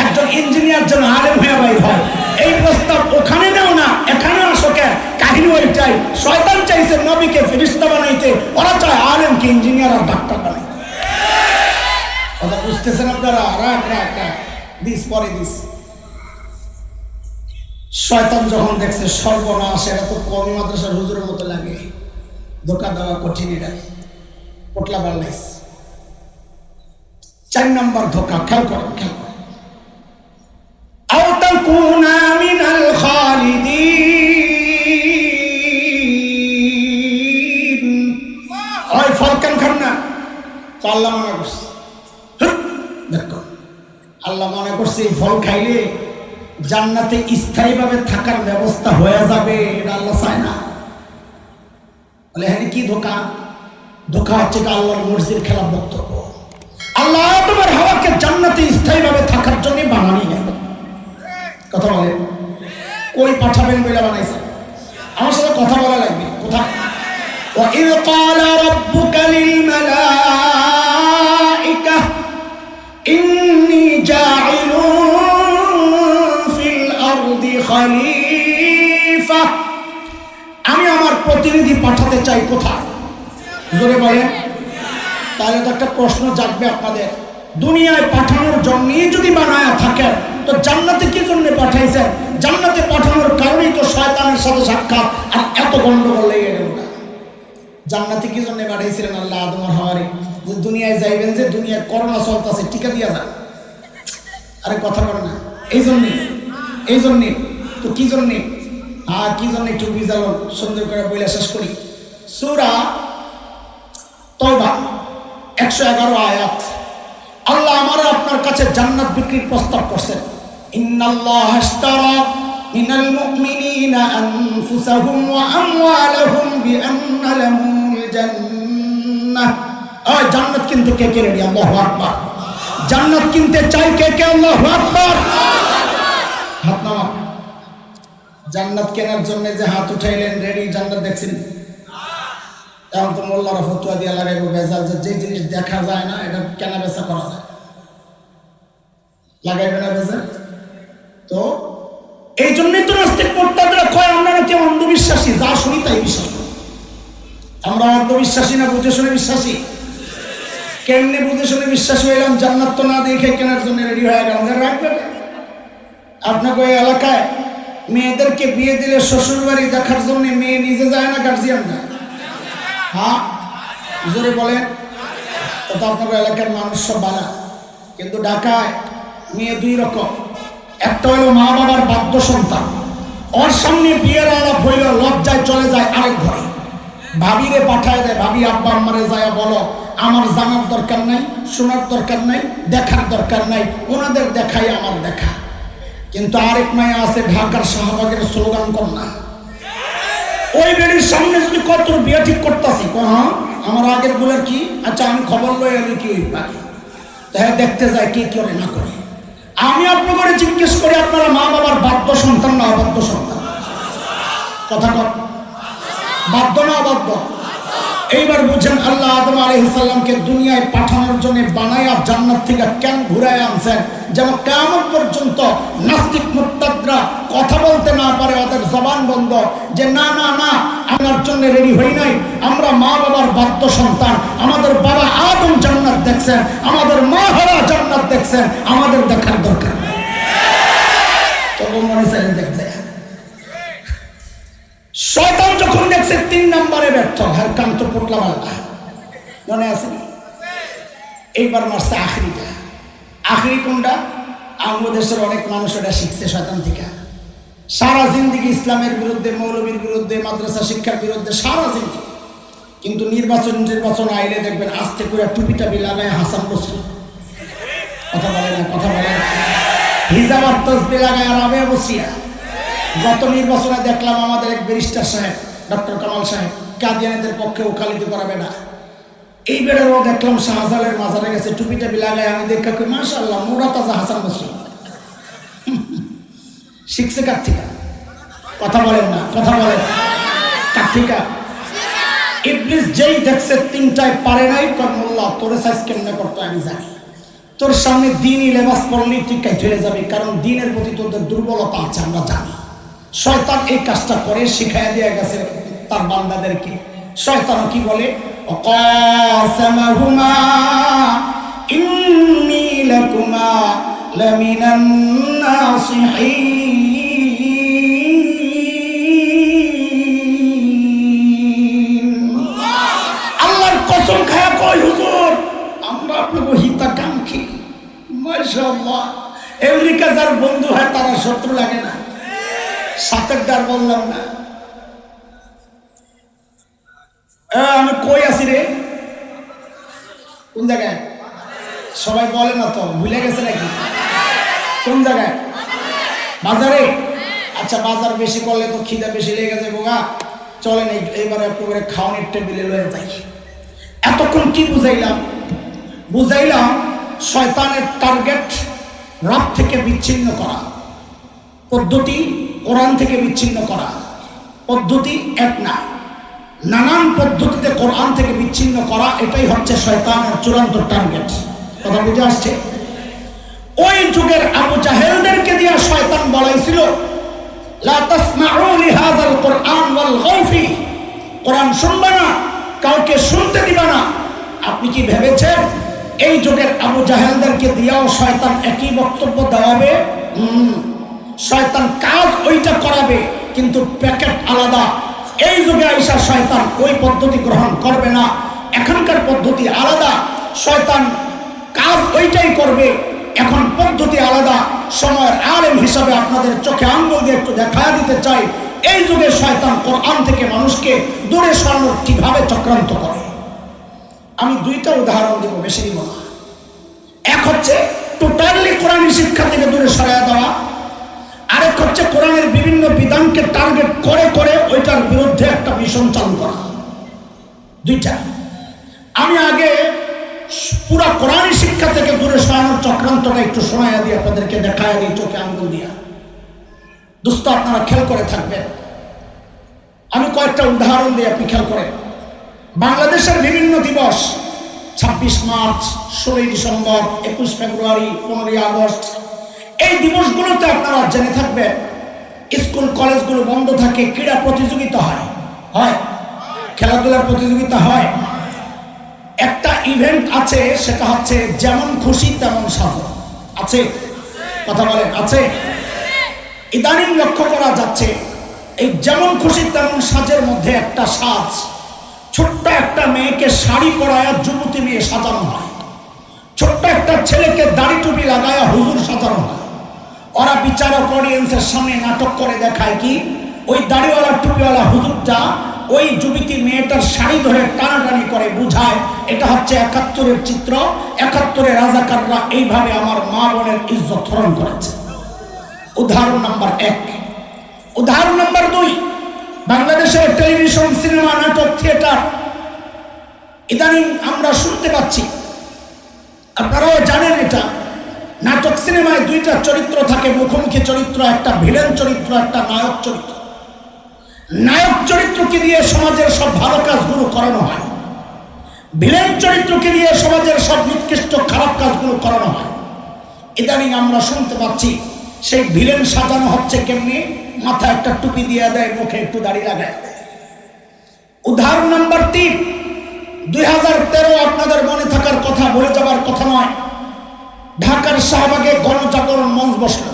একজন ইঞ্জিনিয়ার যেন আলেম হয়ে বাইর হয়। এই প্রস্তাব ওখানে নেও না, এখানে আসো কেন? কাহিনী ওইটাই, শয়তান চাইছে নবীকে ফেরেশতা বানাইতে, ওরা চায় আলেমকে ইঞ্জিনিয়ার আর ডাক্তার বানাইতে। কথা বুঝতেছেন আপনারা? রাখ রাখ রাখ, দিস পরে দিস। শয়তান যখন দেখছে সর্বনাশ, এটা তো কমি মাদ্রাসার হুজুরের মতো লাগে, ধোকা দেওয়া কঠিন, এটা পোটলা বাড়লাইস। 4 নম্বর ধোকা, খেয়াল করেন, খেয়াল করেন। আও তাকুনা মিনাল খালিদিন। ওই ফল কেন খান না? তো আল্লাহ মনে করছে, দেখো আল্লাহ মনে করছে এই ফল খাইলে জান্নাতে স্থায়ীভাবে থাকার ব্যবস্থা হয়ে যাবে, এটা আল্লাহ চায় না। বলে হ্যাঁ, কি ধোকা? ধোকা হচ্ছে আল্লাহর মর্জির খেলাফ বক্তব্য। আল্লাহ তোমার হাওয়াকে জান্নাতে স্থায়ীভাবে থাকার জন্য বানানি গেল। কথা বলেন, কই পাঠাবেন বলে বানাইছে? আমার সাথে কথা বলা লাগবে। কোথায়? وَإِذْ قَالَ رَبُّكَ لِلْمَلَائِكَةِ إِنِّي جَاعِلٌ فِي الْأَرْضِ خَلِيفَةً। আমি আমার প্রতিনিধি পাঠাতে চাই। কোথায়? জোরে বলেন। তাহলে তো একটা প্রশ্ন জাগবে আপনাদের, দুনিয়ায় পাঠানোর জন্যই যদি বানায়া থাকেন তো জান্নাতে কি জন্য পাঠাইছেন? জান্নাতে পাঠানোর কারণেই তো শয়তানের সাথে সাক্ষাৎ আর এত গন্ডগোল লেগে গেল। জান্নাতে কি জন্য পাঠাইছিলেন আল্লাহ আদম আর হাওয়ারে? যে দুনিয়ায় যাইবেন, যে দুনিয়ায় করোনা চলতেছে, টিকা দিয়া যান। আরে কথা বল না, এই জন্যে তো কি জন্যে? কি জন্য একটু বুঝালো, সুন্দর করে বলে শেষ করি। সূরা তওবা 111 আয়াত। আল্লাহ আমার আপনার কাছে জান্নাত বিক্রির প্রস্তাব করছেন। ইন্নাল্লাহা ইশতারা মিনাল মুমিনিনা আনফুসাহুম ওয়া আমওয়ালাহুম বিআন্না লাহুমুল জান্নাহ। ওই জান্নাত কিনতে কে কে রেডি? আল্লাহু আকবার। জান্নাত কিনতে চাই কে কে? আল্লাহু আকবার। হাত নামা। জান্নাত কেনার জন্য যে হাত উঠাইলেন, রেডি? জান্নাত দেখছেন? এখন তো মোল্লারা ফতুয়া দিয়া লাগাইবো বেজাল, যে জিনিস দেখা যায় না এটা কেনা বেচা করা যায়, লাগাইবে না বেজাল। তো এই জন্যই তো নাস্তিক মোর্তাদরা কয় আমরা নাকি অন্ধবিশ্বাসী, যা শুনি তাই বিশ্বাস করি। আমরা অন্ধবিশ্বাসী না বুঝে শুনে বিশ্বাসী? কেমনে বুঝে শুনে বিশ্বাসী হইলাম? জান্নাত তো না দেখে কেনার জন্য রেডি হয়ে গেলাম। রাখবে আপনাকে ওই এলাকায় মেয়েদেরকে বিয়ে দিলে শ্বশুর বাড়ি দেখার জন্য মেয়ে নিজে যায় না, গার্জিয়ান যায়? হ্যাঁ, জোরে বলেন। তো আপনার এলাকার মানুষ সব বানা, কিন্তু ঢাকায় মেয়ে 2 রকম। একটা হলো মা বাবার বাধ্য সন্তান, ওর সামনে বিয়ের আলাপ হইল, লজ্জায় চলে যায় আরেক ঘরে, ভাবিরে পাঠায় দেয়, ভাবি আব্বা আম্মারে যায় বলো আমার জানার দরকার নাই, শোনার দরকার নাই, দেখার দরকার নাই, ওনাদের দেখাই আমার দেখা। কিন্তু আরেক মায়া আছে ঢাকার শাহবাগের স্লোগান কন্যা, ওই বেড়ির সামনে যদি কত বিয়ে ঠিক করতেছি, হ্যাঁ আমার আগের বলার কি, আচ্ছা আমি খবর লই আমি কি পারি, তাই দেখতে যায় কি করে না করে। আমি আপনাকে জিজ্ঞেস করি, আপনারা মা বাবার বাধ্য সন্তান না অবাধ্য সন্তান? কথা কর, বাধ্য না অবাধ্য? এইবার বুঝেন, আল্লাহ আদম আলাইহিস সালামকে দুনিয়ায় পাঠানোর জন্য বানায়া জান্নাত থেকে কেন ঘুরায় আনছেন? যেন কিয়ামত পর্যন্ত নাস্তিক মুরতাদরা কথা বলতে না পারে, ওদের জবান বন্ধ, যে না না না আমার জন্য রেডি হই নাই, আমরা মা বাবার বাধ্য সন্তান, আমাদের বাবা আদম জান্নাত দেখছেন, আমাদের মা হাওয়া জান্নাত দেখছেন, আমাদের দেখার দরকার নেই। তখন মনে চাইলে দেখতে শয়তান যখন দেখছে 3 নম্বরে ব্যর্থ, হার কান্ত পোটলা মালটা মনে আছে? এইবার মারছে আখরিটা। আখরি কোনটা? আমাদের দেশের অনেক মানুষ এটা শিখছে শয়তান থেকে। সারা জিন্দিগি ইসলামের বিরুদ্ধে, মৌলবীর বিরুদ্ধে, মাদ্রাসা শিক্ষার বিরুদ্ধে সারা জিন্দিগি। কিন্তু নির্বাচন আইলে দেখবেন আস্তে করে টুপি টাপি লাগায় হাসান বসরি হিজাব আর তসবিহ লাগায় আরামে বসিয়া। গত নির্বাচনে দেখলাম আমাদের এক ব্যারিস্টার সাহেব ডক্টর কামাল সাহেব কাদিয়ানীদের পক্ষে ওকালতি করাবে না, এই বেড়ারও দেখলাম শাহজালের মাজারে গেছে টুপি টাপি লাগায়। আমি দেখা কই মাশাআল্লাহ মুরা তাজা হাসান বসরি শিখছে কার থেকে? কথা বলেন না, কথা বলেন কার থেকে? ইবলিস যেই দেখছে তিনটায় পারে নাই, কর্মুল্লাহ তোরে সাইজ কেমনে করতে আমি জানি, তোর সামনে দিনই লেবাস পরলেই তুই কাইট হয়ে যাবে, কারণ দিনের প্রতি তোদের দুর্বলতা আছে আমরা জানি। শয়তান এই কাজটা করে শিখাইয়া দিয়ে গেছে তার বান্দাদেরকে। শয়তান কি বলে? অকাসামাহুমা ইন্নী লাকুমা লামিনান নাসিহিন। আল্লাহর কসম খায়া কয় হুজুর আমরা আপনাকে হিতাকাঙ্ক্ষী। মাশাআল্লাহ, আমেরিকা যার বন্ধু হয় তারা শত্রু লাগে না। সাতের ডার বললাম না, আমি কই আছি রে? কোন জায়গায়? সবাই বলে না তো, ভুলে গেছে নাকি? কোন জায়গায়? বাজারে। আচ্ছা, বাজার বেশি করলে তো খিদা বেশি লেগে গেছে বোগা, চলেন এইবারে একেবারে খাওয়ানোর টেবিলে লয়ে যাই। এতক্ষণ কি বুঝাইলাম? বুঝাইলাম শয়তানের টার্গেট রব থেকে বিচ্ছিন্ন করা, পদ্ধতি কোরআন থেকে বিচ্ছিন্ন করা। পদ্ধতি এক না, নানান পদ্ধতিতে কোরআন থেকে বিচ্ছিন্ন করা, এটাই হচ্ছে শয়তানের চূড়ান্ত টার্গেট। কথা বুঝে আসছে? ওই যুগের আবু জাহেলদেরকে দিয়ে শয়তান বলাইছিল লা তাসমাউ লিহাযাল কোরআন ওয়ালগাউ ফি, কোরআন শুনবে না, কাউকে শুনতে দিবা না। আপনি কি ভেবেছেন এই যুগের আবু জাহেলদেরকে দিয়েও শয়তান একই বক্তব্য দেওয়াবে? শয়তান কাজ ওইটা করাবে, কিন্তু প্যাকেট আলাদা। এই যুগে আইসা শয়তান ওই পদ্ধতি গ্রহণ করবে না, এখনকার পদ্ধতি আলাদা। শয়তান কাজ ওইটাই করবে, এখন পদ্ধতি আলাদা। সময়ের আলেম হিসাবে আপনাদের চোখে আঙ্গুল দিয়ে একটু দেখা দিতে চাই, এই যুগে শয়তান কোরআন থেকে মানুষকে দূরে সরানোর কিভাবে চক্রান্ত করে। আমি দুইটা উদাহরণ দেব, বেশি দিব না। এক হচ্ছে টোটালি কোরআনী শিক্ষা থেকে দূরে সরাইয়া দেওয়া, আরেক হচ্ছে কোরআনের বিভিন্ন বিধানকে টার্গেট করে করে ওইটার বিরুদ্ধে একটা মিশন চালু করা। দুইটা। আমি আগে পুরা কোরআনী শিক্ষা থেকে দূরে সরানোর চক্রান্তটা একটু শোনাইয়া দিয়ে আপনাদেরকে দেখাইয়া দিই চোখে আঙ্গুল দিয়া। দোস্ত আপনারা খেয়াল করে থাকবেন, আমি কয়েকটা উদাহরণ দিই, আপনি খেয়াল করেন। বাংলাদেশের বিভিন্ন দিবস 26 মার্চ, 16 ডিসেম্বর, 21 ফেব্রুয়ারি, 15 আগস্ট, এই দিবসগুলোতে আপনারা জেনে থাকবেন স্কুল কলেজগুলো বন্ধ থাকে, ক্রীড়া প্রতিযোগিতা হয়, খেলাধুলার প্রতিযোগিতা হয়। একটা ইভেন্ট আছে, সেটা হচ্ছে যেমন খুশি তেমন সাজো। আছে? কথা বলেন, আছে? ইদানিং লক্ষ্য করা যাচ্ছে এই যেমন খুশি তেমন সাজের মধ্যে একটা সাজ, ছোট্ট একটা মেয়েকে শাড়ি পরায়া যুবতী মেয়ে সাজানো হয়, ছোট্ট একটা ছেলেকে দাড়ি টুপি লাগায়া হুজুর সাজানো হয়। ওরা বিচারক অডিয়েন্সের সামনে নাটক করে দেখায় কি ওই দাড়িওয়ালা টুপিওয়ালা হুজুরটা ওই যুবতী মেয়েটার শাড়ি ধরে টানাটানি করে, বুঝায় এটা হচ্ছে 71-এর চিত্র, 71-এ রাজাকাররা এইভাবে আমার মা বোনের ইজ্জত হরণ করেছে। উদাহরণ নাম্বার 1। উদাহরণ নাম্বার 2, বাংলাদেশের টেলিভিশন, সিনেমা, নাটক, থিয়েটার ইদানিং আমরা শুনতে পাচ্ছি, আপনারাও জানেন এটা, নাটক সিনেমায় দুইটা চরিত্র থাকে, মুখোমুখি চরিত্র, একটা ভিলেন চরিত্র, একটা নায়ক চরিত্র। নায়ক চরিত্রকে দিয়ে সমাজের সব ভালো কাজগুলো করানো হয়, ভিলেন চরিত্রকে দিয়ে সমাজের সব নিকৃষ্ট খারাপ কাজগুলো করানো হয়। ইদানিং আমরা শুনতে পাচ্ছি সেই ভিলেন সাজানো হচ্ছে কেমনি, মাথায় একটা টুপি দিয়ে দেয়, মুখে একটু দাড়ি লাগায়। উদাহরণ নাম্বার 3, 2013 আপনাদের মনে থাকার কথা, বলে যাবার কথা নয়, ঢাকার শাহবাগে গণজাগরণ মঞ্চ বসল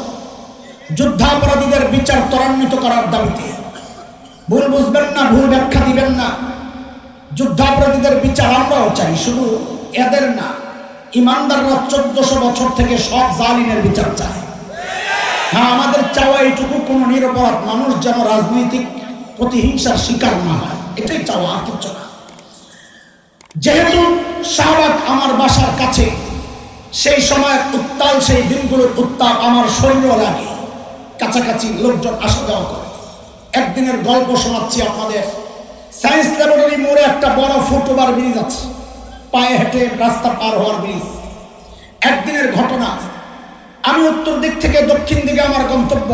যুদ্ধাপরাধীদের বিচার ত্বরান্বিত করার দাবিতে। ভুল বুঝবেন না, ভুল ব্যাখ্যা দিবেন না, যুদ্ধাপরাধীদের বিচার আমরাও চাই, শুধু এদের না, ইমানদাররা 1400 বছর থেকে সব জালিমের বিচার চায়। হ্যাঁ, আমাদের চাওয়া এইটুকু, কোনো নিরপরাধ মানুষ যেন রাজনৈতিক প্রতিহিংসার শিকার না হয়, এটাই চাওয়া, আর কিছু না। যেহেতু শাহবাগ আমার বাসার কাছে, সেই সময় উত্তাল, সেই দিনগুলোর উত্তাপ আমার শরীরও লাগে, কাছাকাছি লোকজন আসা যাওয়া করে। একদিনের গল্প শোনাচ্ছি আপনাদের। সায়েন্স ল্যাবরেটরি মোড়ে একটা বড় ফুটওভার ব্রিজ আছে, পায়ে হেঁটে রাস্তা পার হওয়ার ব্রিজ। একদিনের ঘটনা, আমি উত্তর দিক থেকে দক্ষিণ দিকে আমার গন্তব্য,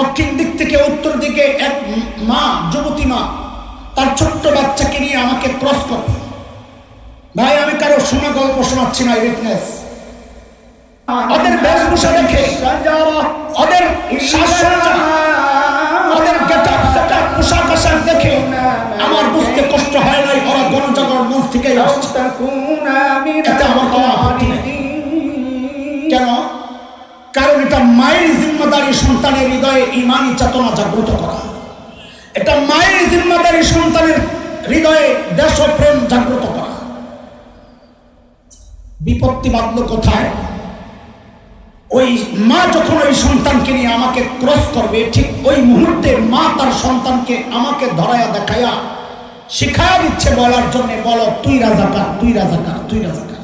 দক্ষিণ দিক থেকে উত্তর দিকে এক মা, যুবতী মা, তার ছোট্ট বাচ্চাকে নিয়ে আমাকে ক্রস করে। ভাই, আমি কারো শোনা গল্প শোনাচ্ছি না, উইটনেস। ওদের বেশভূষা দেখে, ওদের সাজসজ্জা, ওদের গেটআপ সেটআপ, পোশাক আশাক দেখে আমার বুঝতে কষ্ট হয় নাই ওরা গণজাগরণ মঞ্চ থেকেই আসছে। এতে আমার কোনো আপত্তি নেই। কেন? কারণ এটা মায়ের জিম্মাদারি সন্তানের হৃদয়ে ইমানি চেতনা জাগ্রত করা। এটা মায়ের জিম্মাদারি সন্তানের হৃদয়ে দেশপ্রেম জাগ্রত করা। বিপত্তি বাঁধল কোথায়? ওই মা যখন ওই সন্তানকে নিয়ে আমাকে ক্রস করবে, ঠিক ওই মুহূর্তে মা তার সন্তানকে আমাকে ধরায়া দেখায়া শিখায়া দিচ্ছে বলার জন্য, বলো তুই রাজাকার, তুই রাজাকার, তুই রাজাকার।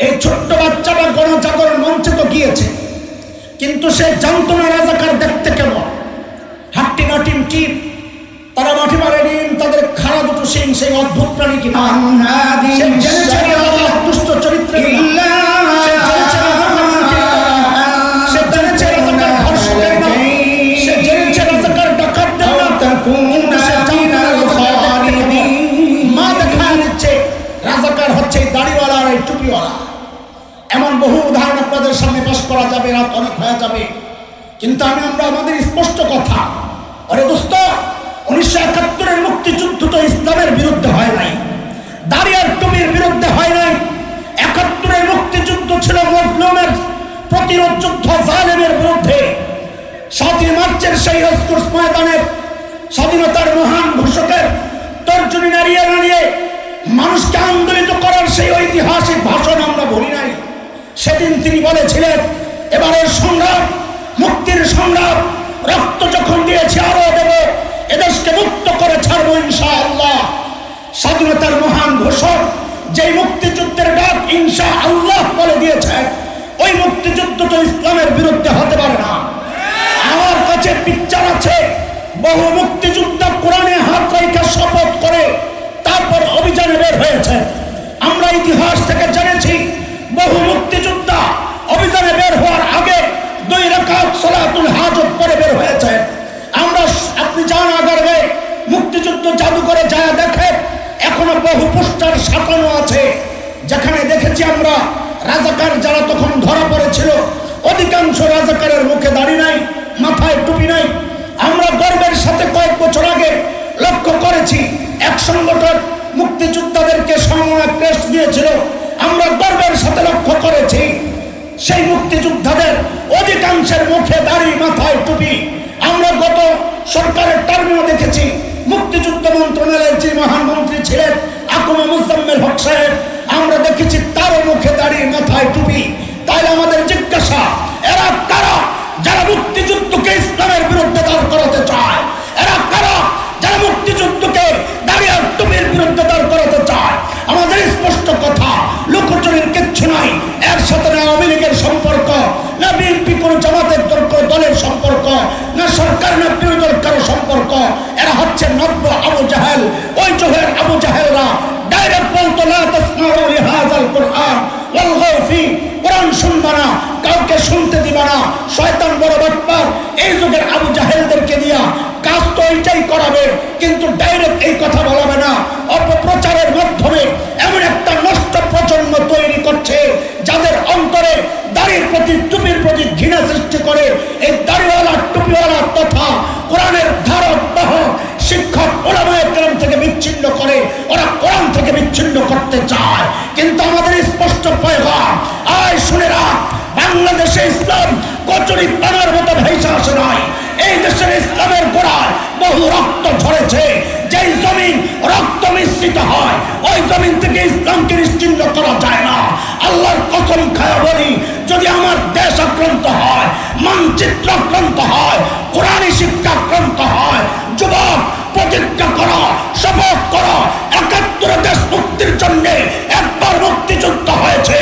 এই ছোট্ট বাচ্চাটা গণজাগরণ মঞ্চে তো গিয়েছে, কিন্তু সে জানতো না রাজাকার দেখতে কেমন। হাট্টি মাটিম টিপ, তারা মাটি মারে ডিম, তাদের খাড়া দুটো সিং, সেই অদ্ভুত প্রাণী কি দুষ্ট চরিত্রের মা দেখা দিচ্ছে রাজাকার হচ্ছে দাড়িওয়ালা আর এই টুপিওয়ালা। এমন বহু উদাহরণ আপনাদের সামনে পেশ করা যাবে, রাত অনেক হয়ে যাবে, কিন্তু আমরা আমাদের স্পষ্ট কথা। আরে দোস্ত, 1971-এর মুক্তিযুদ্ধ তো ইসলামের বিরুদ্ধে হয় নাই, দাড়ি আর টুপির বিরুদ্ধে হয় নাই। 71-এর মুক্তিযুদ্ধ ছিল মজলুমের প্রতিরোধ যুদ্ধ, জালেমের বিরুদ্ধে। 7ই মার্চের সেই রাজকোর্স ময়দানের স্বাধীনতার মহান ঘোষকের তর্জনী নাড়িয়ে নাড়িয়ে মানুষকে আন্দোলিত করার সেই ঐতিহাসিক ভাষণ আমরা ভুলি নাই। সেদিন তিনি বলেছিলেন, এবারের সংগ্রাম মুক্তির সংগ্রাম, রক্ত যখন দিয়েছি আরো দেব, এদেশকে মুক্ত করে ছাড়বো ইনশাআল্লাহ। স্বাধীনতার মহান ঘোষক যেই মুক্তিযুদ্ধের ডাক ইনশাআল্লাহ বলে দিয়েছে, ওই মুক্তিযুদ্ধ তো ইসলামের বিরুদ্ধে হতে পারে না। আমার কাছে পিকচার আছে, বহু মুক্তিযোদ্ধা কোরআনে হাত রেখে শপথ করে তারপর অভিযানে বের হয়েছে। আমরা ইতিহাস থেকে জেনেছি, বহু মুক্তিযোদ্ধা অভিযানে বের হওয়ার আগে 2 রাকাত সালাতুল হাজত পরে বের হয়েছে। আপনি যান আগারে মুক্তিযুদ্ধ জাদুঘরে যায় দেখে, এখনো বহু পোস্টার সাজানো আছে, যেখানে দেখেছি আমরা রাজাকার যারা তখন ধরা পড়েছিল, অধিকাংশ রাজাকারের মুখে দাড়ি নাই, মাথায় টুপি নাই। আমরা গর্বের সাথে কয়েক বছর আগে লক্ষ্য করেছি, এক সংগঠন মুক্তিযোদ্ধাদেরকে সম্মাননা ক্রেস্ট দিয়েছিল। আমরা গর্বের সাথে লক্ষ্য করেছি সেই মুক্তিযোদ্ধাদের অধিকাংশের মুখে দাড়ি, মাথায় টুপি। আমরা গত সরকারের টার্মেও দেখেছি, মুক্তিযুদ্ধ মন্ত্রণালয়ের যে মহান মন্ত্রী ছিলেন আকুমা মুজাম্মেল হক সাহেব, আমরা দেখেছি তারও মুখে দাড়ি, মাথায় টুপি। তাইলে আমাদের জিজ্ঞাসা, এরা কারা যারা মুক্তিযুদ্ধকে ইসলামের বিরুদ্ধে দাঁড় করাতে চায়? এরা কারা যারা মুক্তিযুদ্ধকে দাড়ি আর টুপির বিরুদ্ধে দাঁড় করাতে চায়? আমাদের স্পষ্ট কথা, লুকোচুরির কিচ্ছু নাই। এর সাথে না আওয়ামী লীগের সম্পর্ক, না বিএনপি কোন জামাতের দলের সম্পর্ক, না সরকার না বিরোধী দল কারো সম্পর্ক। এরা হচ্ছে নব্য আবু জাহেল। ওই জোহের আবু জাহেলরা ডাইরেক্ট বলতো, লা তাসমাউ লিহাযাল কুরআন ওয়ালগাউ ফি, কোরআন শুনবা না, কাউকে শুনতে দিবা না। শয়তান বড় বাটপার, এই যুগের আবু জাহেলদেরকে দিয়া কাজ তো এইটাই করাবে, কিন্তু ডাইরেক্ট এই কথা বলাবে না। অপপ্রচারের মাধ্যমে এমন একটা নষ্ট প্রজন্ম তৈরি করছে, যাদের অন্তরে দাড়ির প্রতি, টুপির প্রতি ঘৃণা সৃষ্টি করে। এই দাড়িওয়ালা, টুপিওয়ালা তথা কোরআনের ধারক বাহক শিক্ষক ওলামায়ে কেরাম থেকে বিচ্ছিন্ন করে, ওরা কোরআন থেকে বিচ্ছিন্ন করতে চায়। কিন্তু আমাদের স্পষ্ট পয়গাম, আয় শুনে রাখ, বাংলাদেশে ইসলাম কচুরি পানার মতো ভেসে আসে নাই। এই দেশের ইসলামের গোড়ায় বহু রক্ত ঝরেছে। যেই জমিন রক্ত মিশ্রিত হয়, ওই জমিন থেকে ইসলামকে নিশ্চিহ্ন করা যায় না। আল্লাহর কসম খায়া বলি, যদি আমার দেশ আক্রান্ত হয়, মানচিত্র আক্রান্ত হয়, কোরআনী শিক্ষা আক্রান্ত হয়, যুবক প্রতিজ্ঞা করো, শপথ করো, 71 দেশ মুক্ত মুক্তির জন্য একবার মুক্তিযুদ্ধ হয়েছে,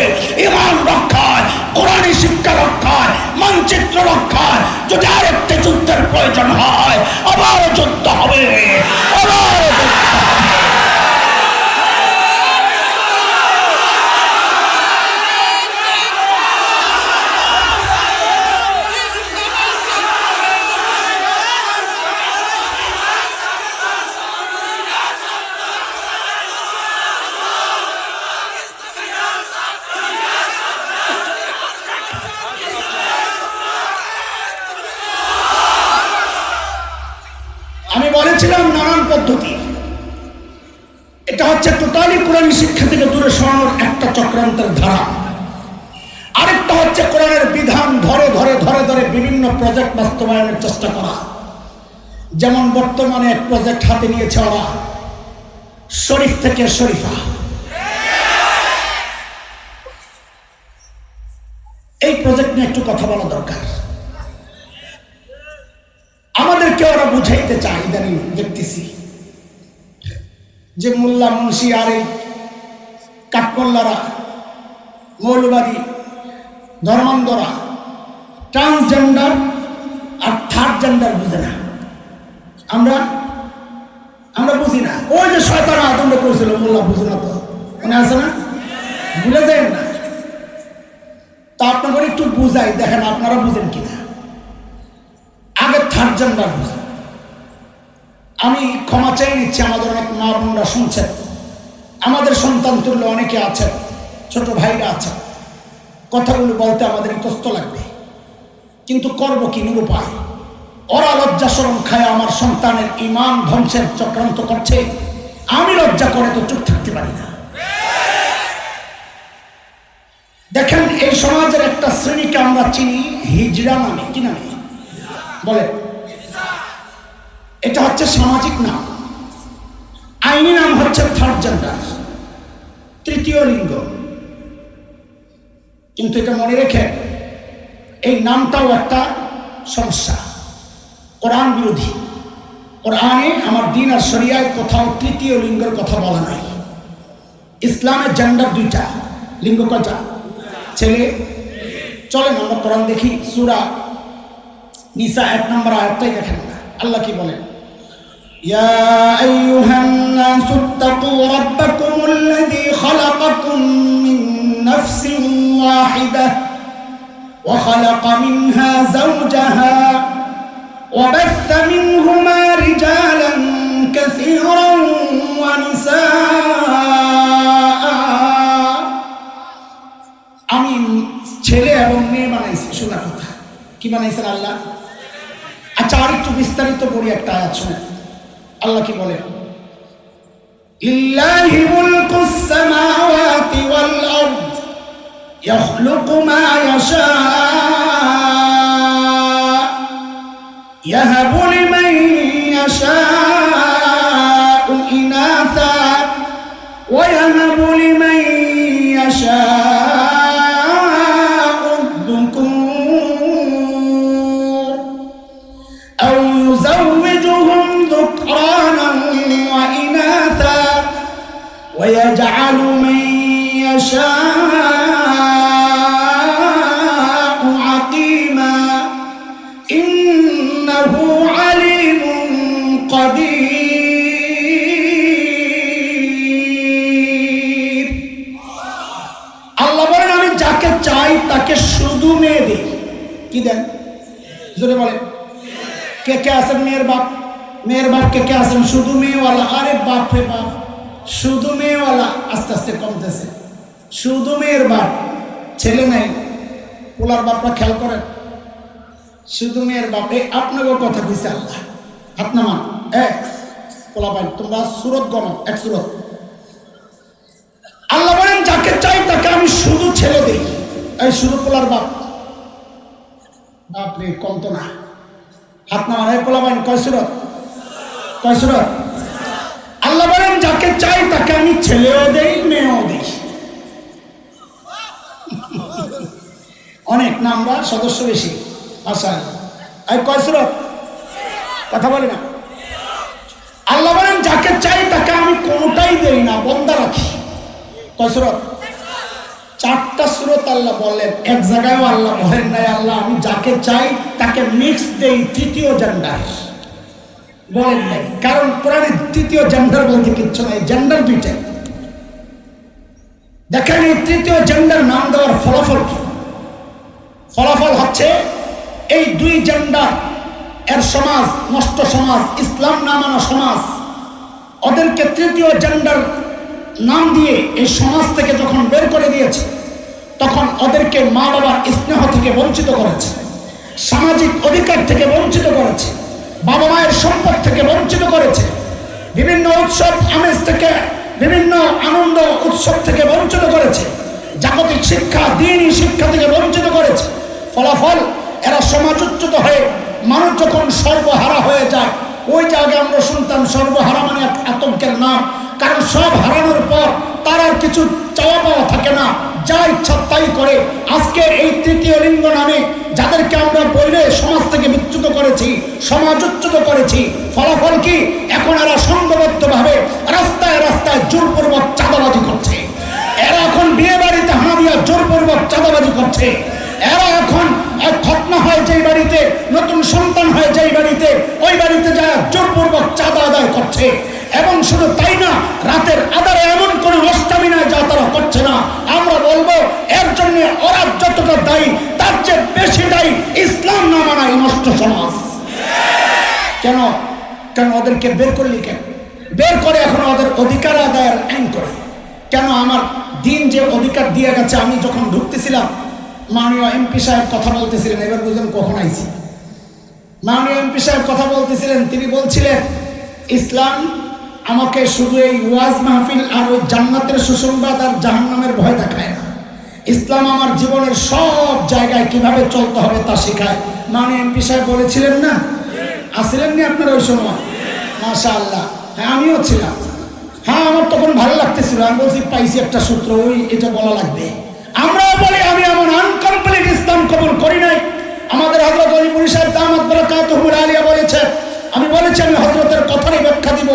ঈমান রক্ষায়, কোরআনী শিক্ষা রক্ষায়, মানচিত্র রক্ষায়। যদি আরেকটি যুদ্ধের প্রয়োজন হয় আবার যুদ্ধ হবে, আবার যুদ্ধ হবে। আমি বলেছিলাম নানান পদ্ধতি, এটা হচ্ছে টোটালি কোরআনী শিক্ষা থেকে দূরে সরানোর একটা চক্রান্তের ধারা। আরেকটা হচ্ছে কোরআনের বিধান ধরে ধরে ধরে ধরে বিভিন্ন প্রজেক্ট বাস্তবায়নের চেষ্টা করা। যেমন বর্তমানে এক প্রজেক্ট হাতে নিয়েছে ওরা, শরীফ থেকে শরীফা। এই প্রজেক্ট নিয়ে একটু কথা বলা দরকার। আমাদেরকে ওরা বুঝাইতে চায়, ইদানিং দেখতেছি যে মোল্লা মুন্সি আর এই কাঠমোল্লারা, মৌলবাদী ধর্মান্ধরা ট্রান্সজেন্ডার আর থার্ড জেন্ডার বুঝে না। আমরা বুঝি না। ওই যে শয়তান আদম করেছিল মোল্লা, বুঝে না তো, মনে আছে না? ভুলে যায় না। তা আপনাকে একটু বুঝাই, দেখেন আপনারা বুঝেন কিনা। আগে থার্ড জেন্ডার বুঝেন। আমি ক্ষমা চাই নিচ্ছি, আমাদের অনেক মা বোনরা শুনছেন, আমাদের সন্তান তুল্য অনেকে আছেন, ছোট ভাইরা আছেন। কথাগুলো বলতে আমাদের কষ্ট লাগবে, কিন্তু করব কি নিরুপায়। ওরা লজ্জা শরম খায় আমার সন্তানের ঈমান ধ্বংসের চক্রান্ত করছে, আমি লজ্জা করে তো চুপ থাকতে পারি না। দেখেন, এই সমাজের একটা শ্রেণীকে আমরা চিনি হিজড়া নামে। কি নামে বলে? এটা হচ্ছে সামাজিক নাম। আইনি নাম হচ্ছে থার্ড জেন্ডার, তৃতীয় লিঙ্গ। কিন্তু এটা মনে রেখে, এই নামটাও একটা সমস্যা, কোরআন বিরোধী। কোরআনে আমার দ্বীন আর শরিয়ায় কোথাও তৃতীয় লিঙ্গের কথা বলা নাই। ইসলামের জেন্ডার দুইটা, লিঙ্গ কয়টা? ছেলে। চলেন আমরা কোরআন দেখি, সূরা নিসা 1 নম্বর আয়াতটাই দেখেন না, আল্লাহ কি বলেন? ইয়া আইয়ুহান নাসু তাকু রাব্বাকুমুল্লাযী খালাকাকুম মিন নাফসিন ওয়াহিদাহ ওয়া খালাকা মিনহা যাওজাহা ওয়া বাসসা মিনহুমা রিজালান কাসীরান ওয়া নিসাআ। আমি ছেলে এবং মেয়ে বানাইছি। শোনা কথা, কি বানাইছেন আল্লাহ? আচ্ছা, আর একটু বিস্তারিত পড়ি, একটা আয়াত শুনে আল্লাহ কি বলে? লিল্লাহি মুলকুস সামাওয়াতি ওয়াল আরদ ইয়াখলুকু মা ইয়াশা ইয়াহাবু লিমান ইয়াশাউ ইনাসা ওয়া ইয়াহাবু লিমান ইয়াশাউ الذكور أو يزوجهم ذكرانا وإناثا ويجعل من يشاء عقيما إنه عليم قدير। আল্লাহ বলেন, আমি যাকে চাই তাকে শুধু মেয়ে দিই। কি দেন? জোরে বলেন। কে কে আছেন মেয়ের বাপ? মেয়ের বাপ কে কে আছেন? শুধু মেয়েওয়ালা। আরে বাপ রে বাপ, শুধু মেয়েওয়ালা আস্তে আস্তে কমতেছে। শুধু মেয়ের বাপ, ছেলে নাই। পোলার বাপরা খেয়াল করেন, শুধু মেয়ের বাপ। এই আপনাকেও কথা দিছে আল্লাহ। হাত নামান। পোলা ভাই, তোমরা সুরত গণ, এক সুরত। আল্লাহ বলেন, যাকে চাই তাকে আমি শুধু ছেলে দিই। এই শুধু পোলার বাপ, বাপরে কম তো না। হাত নামান। এই পোলা ভাই, কয় সুরত? কয় সুরত? আল্লাহ বলেন, যাকে চাই তাকে আমি ছেলেও দেই, মেয়েও দিই। অনেক না, আমরা সদস্য বেশি। আচ্ছা, এই কয় সুরত? কথা বলি না। আল্লাহ বলেন, যাকে চাই তাকে আমি কোনোটাই দেই না, বন্দা রাখি। কয় সূরত? 4টা সূরত আল্লাহ বললেন। এক জায়গায়ও আল্লাহ বলেন নাই আল্লাহ আমি যাকে চাই তাকে মিক্স দেই তৃতীয় জেন্ডার, বলেন নাই। কারণ কোরআনে তৃতীয় জেন্ডার বলতে কিচ্ছু নাই, জেন্ডার দুইটাই। দেখেন এই তৃতীয় জেন্ডার নাম দেওয়ার ফলাফল কি? ফলাফল হচ্ছে এই 2 জেন্ডার এর সমাজ, নষ্ট সমাজ, ইসলাম না মানা সমাজ, ওদেরকে তৃতীয় জেন্ডার নাম দিয়ে এই সমাজ থেকে যখন বের করে দিয়েছে, তখন ওদেরকে মা বাবার স্নেহ থেকে বঞ্চিত করেছে, সামাজিক অধিকার থেকে বঞ্চিত করেছে, বাবা মায়ের সম্পদ থেকে বঞ্চিত করেছে, বিভিন্ন উৎসব আমেজ থেকে, বিভিন্ন আনন্দ উৎসব থেকে বঞ্চিত করেছে, জাগতিক শিক্ষা, দ্বীনি শিক্ষা থেকে বঞ্চিত করেছে। ফলাফল এরা সমাজচ্যুত হয়ে মানুষ যখন সর্বহারা হয়ে যায়, ওই জায়গায় আমরা শুনতাম সর্বহারা মানে এক আতঙ্কের নাম। কারণ সব হারানোর পর তার আর কিছু চাওয়া পাওয়া থাকে না, যা ইচ্ছা তাই করে। আজকে এই তৃতীয় লিঙ্গ নামে যাদেরকে আমরা বইলে সমাজ থেকে বিচ্যুত করেছি, সমাজচ্যুত করেছি, ফলাফল কি? এখন এরা সংঘবদ্ধভাবে রাস্তায় রাস্তায় জোরপূর্বক চাঁদাবাজি করছে। এরা এখন বিয়ে বাড়িতে হানা দিয়া জোরপূর্বক চাঁদাবাজি করছে। এরা এখন এক খতনা হয় যেই বাড়িতে, নতুন সন্তান হয় যেই বাড়িতে, ওই বাড়িতে যায় জোরপূর্বক চাঁদা আদায় করছে। এবং শুধু তাই না, রাতের আধারে এমন কোনো অষ্টামি নাই যা তারা করছে না। আমরা বলবো এর জন্য ওরা যতটা দায়ী, তার চেয়ে বেশি দায়ী ইসলাম না মানা এই নষ্ট সমাজ। কেন? কেন ওদেরকে বের করলি? কেন বের করে এখন ওদের অধিকার আদায়ের আইন করে? কেন? আমার দিন যে অধিকার দিয়ে গেছে। আমি যখন ঢুকতেছিলাম, মাননীয় এমপি সাহেব কথা বলতেছিলেন, এবার বুঝলেন কখন আইছি। মাননীয় এমপি সাহেব কথা বলতেছিলেন, তিনি বলছিলেন ইসলাম আমাকে শুধু এই ওয়াজ মাহফিল আর ওই জান্নাতের সুসংবাদ আর জাহান্নামের ভয় দেখায় না, ইসলাম আমার জীবনের সব জায়গায় কিভাবে চলতে হবে তা শেখায়। মাননীয় এমপি সাহেব বলেছিলেন না? আসলেন নি আপনারা ওই সময়? মাশাআল্লাহ। হ্যাঁ, আমিও ছিলাম। হ্যাঁ, আমার তখন ভালো লাগতেছিল। আমি বলছি পাইছি একটা সূত্র, ওই এটা বলা লাগবে। আমরাও বলি আমি এমন আনকমপ্লিট ইসলাম কবুল করি নাই। আমাদের হযরত আলী সাহেব দামাত বারাকাতুহুল আলিয়া বলেছেন, আমি বলেছি আমি হযরতের কথারই ব্যাখ্যা দিব।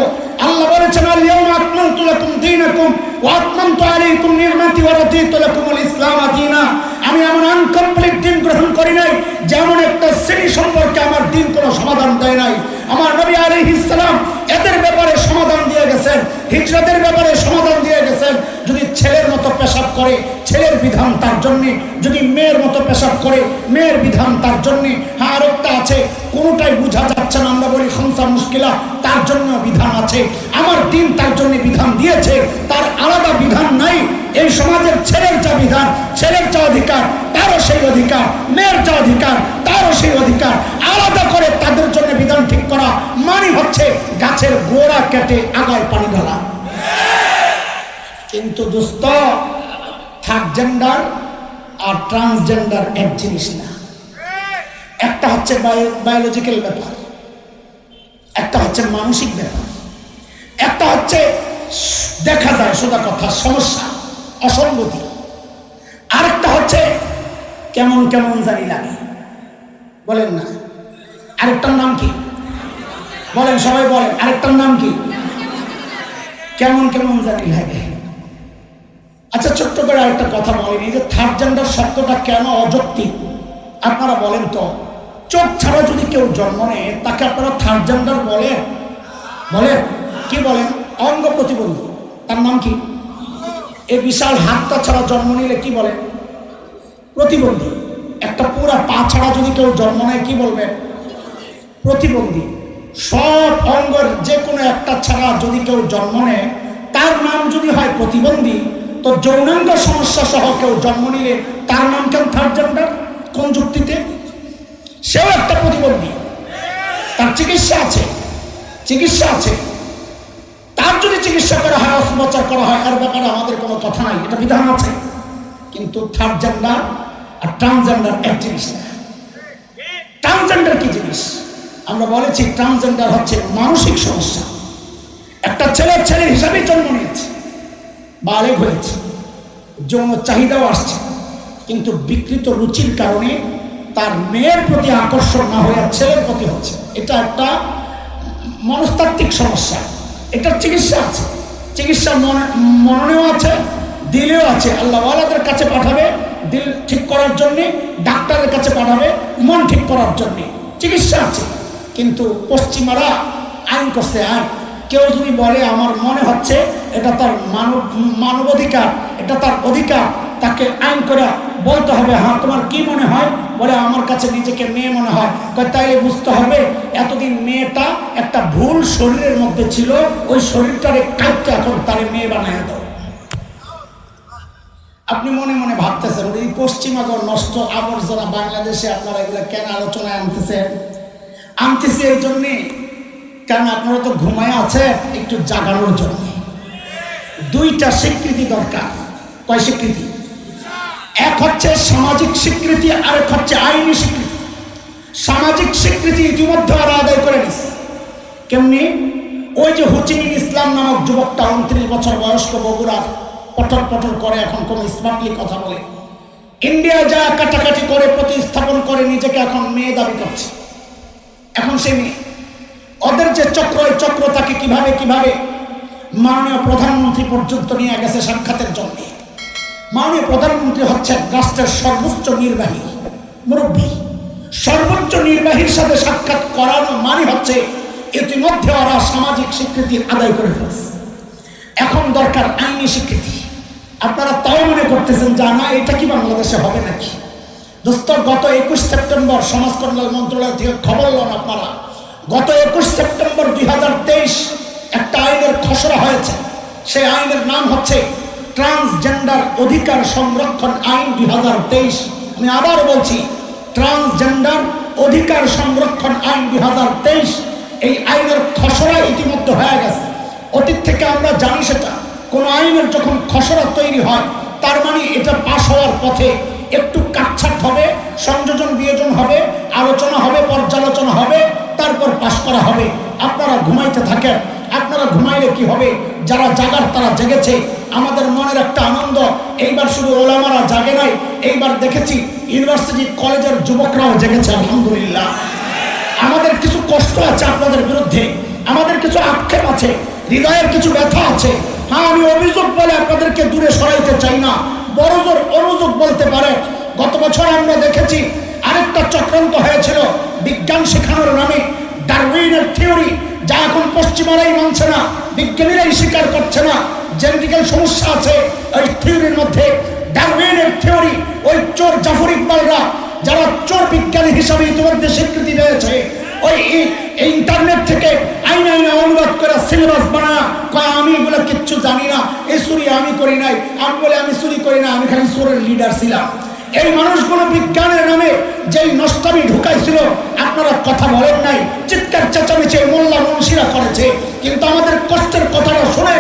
আল্লাহ বলেছেন আল ইয়াউমা আকমালতু লাকুম দীনাকুম ওয়া আতমামতু আলাইকুম নি'মাতি ওয়া রাদিতু লাকুমুল ইসলাম দীনা। আমি এমন আনকমপ্লিট দিন গ্রহণ করি নাই যেমন একটা শ্রেণী সম্পর্কে আমার দিন কোনো সমাধান দেয় নাই। আমার নবী আলাইহিস সালাম এদের ব্যাপারে সমাধান দিয়ে গেছেন, হিজরতের ব্যাপারে সমাধান দিয়ে গেছেন। যদি ছেলের মতো পেশাব করে ছেলের বিধান তার জন্যে, যদি মেয়ের মতো পেশাব করে মেয়ের বিধান তার জন্যে। হ্যাঁ, আরেকটা আছে, কোনোটাই বোঝা যাচ্ছে না, আমরা বলি খমসা মুশকিলা, তার জন্য বিধান আছে। আমার দিন তার জন্য বিধান দিয়েছে, তার আলাদা বিধান নাই। এই সমাজের ছেলের যা বিধান, ছেলের যা অধিকার তারও সেই অধিকার, মেয়ের যা অধিকার তারও সেই অধিকার। আলাদা করে তাদের জন্য বিধান ঠিক করা মানে হচ্ছে গাছের গোড়া কেটে আগায় পানি ঢালা। কিন্তু দোস্ত, থার্ড জেন্ডার আর ট্রান্সজেন্ডার এক জিনিস না। একটা হচ্ছে বায়োলজিক্যাল ব্যাপার, একটা হচ্ছে মানসিক ব্যাপার, একটা হচ্ছে দেখা যায় সোজা কথা সমস্যা, অসঙ্গতি, আরেকটা হচ্ছে কেমন কেমন জানি লাগে। বলেন না, আরেকটার নাম কি? বলেন, সবাই বলেন, আরেকটার নাম কি? কেমন কেমন জানি লাগে। আচ্ছা, ছোট্ট করে আরেকটা কথা বলেন, এই যে থার্ড জেন্ডার শব্দটা কেন অযৌক্তিক আপনারা বলেন তো? চোখ ছাড়া যদি কেউ জন্ম নেয় তাকে আপনারা থার্ড জেন্ডার বলেন? বলেন কি বলেন? অঙ্গ প্রতিবন্ধী, তার নাম কি? এই বিশাল হাতটা ছাড়া জন্ম নিলে কি বলেন? প্রতিবন্ধী। একটা পুরা পা ছাড়া যদি কেউ জন্ম নেয় কি বলবে? প্রতিবন্ধী। সব অঙ্গের যে কোনো একটা ছাড়া যদি কেউ জন্ম নেয় তার নাম যদি হয় প্রতিবন্ধী, তো যৌনাঙ্গ সমস্যা সহ কেউ জন্ম নিলে তার নাম কেন থার্ড জেন্ডার? কোন যুক্তিতে? সেও একটা প্রতিবন্ধী, তার চিকিৎসা আছে, চিকিৎসা আছে। তার যদি চিকিৎসা করা হয়, অস্ত্রোপচার করা হয়, এর ব্যাপারে আমাদের কোনো কথা নাই, এটা বিধান আছে। কিন্তু থার্ড জেন্ডার আর ট্রান্সজেন্ডার এক জিনিস না। ট্রান্সজেন্ডার কি জিনিস? আমরা বলেছি ট্রান্সজেন্ডার হচ্ছে মানসিক সমস্যা। একটা ছেলের ছেলে হিসাবে জন্ম নিয়েছে, বালেগ হয়েছে, যৌন চাহিদাও আসছে, কিন্তু বিকৃত রুচির কারণে তার মেয়ের প্রতি আকর্ষণ না হয়ে ছেলের প্রতি হচ্ছে। এটা একটা মনস্তাত্ত্বিক সমস্যা, এটার চিকিৎসা আছে, চিকিৎসা মননেও আছে, দিলেও আছে, আল্লাহওয়ালাদের কাছে পাঠাবে দিল ঠিক করার জন্যে, ডাক্তারের কাছে পাঠাবে মন ঠিক করার জন্যে, চিকিৎসা আছে। কিন্তু পশ্চিমারা আইন করছে, আইন। কেউ যদি বলে আমার মনে হচ্ছে এটা তার মানবাধিকার, এটা তার অধিকার, তাকে আইন করে বলতে হবে হ্যাঁ তোমার কি মনে হয়, বলে আমার কাছে নিজেকে মেয়ে মনে হয়, তাইলে বুঝতে হবে এতদিন মেয়েটা একটা ভুল শরীরের মধ্যে ছিল, ওই শরীরটারে কাটতে এখন তারে মেয়ে বানায় দাও। আপনি মনে মনে ভাবতেছেন এই পশ্চিমাগর নষ্ট আবর্জনা বাংলাদেশে আপনারা এগুলো কেন আলোচনায় আনতেছেন? আনতেছি এই জন্যে কারণ আপনারা তো ঘুমায় আছে, একটু জাগানোর জন্য। দুইটা স্বীকৃতি দরকার। কয় স্বীকৃতি? এক হচ্ছে সামাজিক স্বীকৃতি, আর এক হচ্ছে আইনি স্বীকৃতি। সামাজিক স্বীকৃতি ইতিমধ্যে ওরা আদায় করে নিস। কেমনি? ওই যে হুচিমিন ইসলাম নামক যুবকটা 29 বছর বয়স্ক, বগুড়ার, পটর পটর করে এখন কোন স্মার্টলি কথা বলে, ইন্ডিয়া যা কাটাকাটি করে প্রতিস্থাপন করে নিজেকে এখন মেয়ে দাবি করছে। এখন সে মেয়ে, ওদের যে চক্র, এই চক্র তাকে কিভাবে কিভাবে মাননীয় প্রধানমন্ত্রী পর্যন্ত নিয়ে গেছে সাক্ষাতের জন্য। মাননীয় প্রধানমন্ত্রী হচ্ছেন রাষ্ট্রের সর্বোচ্চ নির্বাহী মুরব্বী। সর্বোচ্চ নির্বাহীর সাথে সাক্ষাৎ করানো মানে হচ্ছে ইতিমধ্যে ওরা সামাজিক স্বীকৃতি আদায় করে ফেলছে। এখন দরকার আইনি স্বীকৃতি। আপনারা তাও মনে করতেছেন যে না এটা কি বাংলাদেশে হবে নাকি? দোস্ত, গত 21 সেপ্টেম্বর সমাজ কল্যাণ মন্ত্রণালয় থেকে খবর লন আপনারা, গত 21 সেপ্টেম্বর 2023 একটা আইনের খসড়া হয়েছে। সেই আইনের নাম হচ্ছে ট্রান্সজেন্ডার অধিকার সংরক্ষণ আইন 2023। আমি আবার বলছি, ট্রান্সজেন্ডার অধিকার সংরক্ষণ আইন 2023। এই আইনের খসড়া ইতিমধ্যে হয়ে গেছে। অতীত থেকে আমরা জানি সেটা কোন আইনের যখন খসড়া তৈরি হয় তার মানে এটা পাশ হওয়ার পথে একটু কাটছাট হবে, সংযোজন বিয়োজন হবে, আলোচনা হবে, পর্যালোচনা হবে, তারপর পাশ করা হবে। আপনারা ঘুমাইতে থাকেন। আপনারা ঘুমাইলে কি হবে? যারা জাগার তারা জেগেছে। আমাদের মনের একটা আনন্দ, এইবার শুধু ওলামারা জাগে নাই, এইবার দেখেছি ইউনিভার্সিটি কলেজের যুবকরাও জেগেছে, আলহামদুলিল্লাহ। আমাদের কিছু কষ্ট আছে আপনাদের বিরুদ্ধে, আমাদের কিছু আক্ষেপ আছে, হৃদয়ের কিছু ব্যথা আছে। হ্যাঁ, আমি অভিযোগ বলে আপনাদেরকে দূরে সরাইতে চাই না, বড় জোর অনুযোগ বলতে পারে। গত বছর আমরা দেখেছি আরেকটা চক্রান্ত হয়েছিল বিজ্ঞান শেখানোর নামে, ডারউইনের থিওরি, যা এখন পশ্চিমারাই মানছে না, বিজ্ঞানীরাই স্বীকার করছে না। জেনেটিক্যাল সমস্যা আছে ওই থিওরির মধ্যে। ডারউইনের থিওরি, ওই চোর জাফর ইকবালরা, যারা চোর বিজ্ঞানী হিসাবে ইতিমধ্যে স্বীকৃতি দিয়েছে, ওই ইন্টারনেট থেকে আইনা অনুবাদ করে সিলেবাস বানায় কয় আমি এগুলো কিচ্ছু জানি না, এই চুরি আমি করি নাই। আমি বলে আমি চুরি করি না, আমি খালি চোরের লিডার ছিলাম। এই মানুষগুলো বিজ্ঞানের নামে যেই নষ্টামি ঢুকাইছিল, আপনারা কথা বলেন নাই, চিৎকার চেঁচামেচি মোল্লা মুন্সিরা করেছে। কিন্তু আমাদের কষ্টের কথাটা শুনে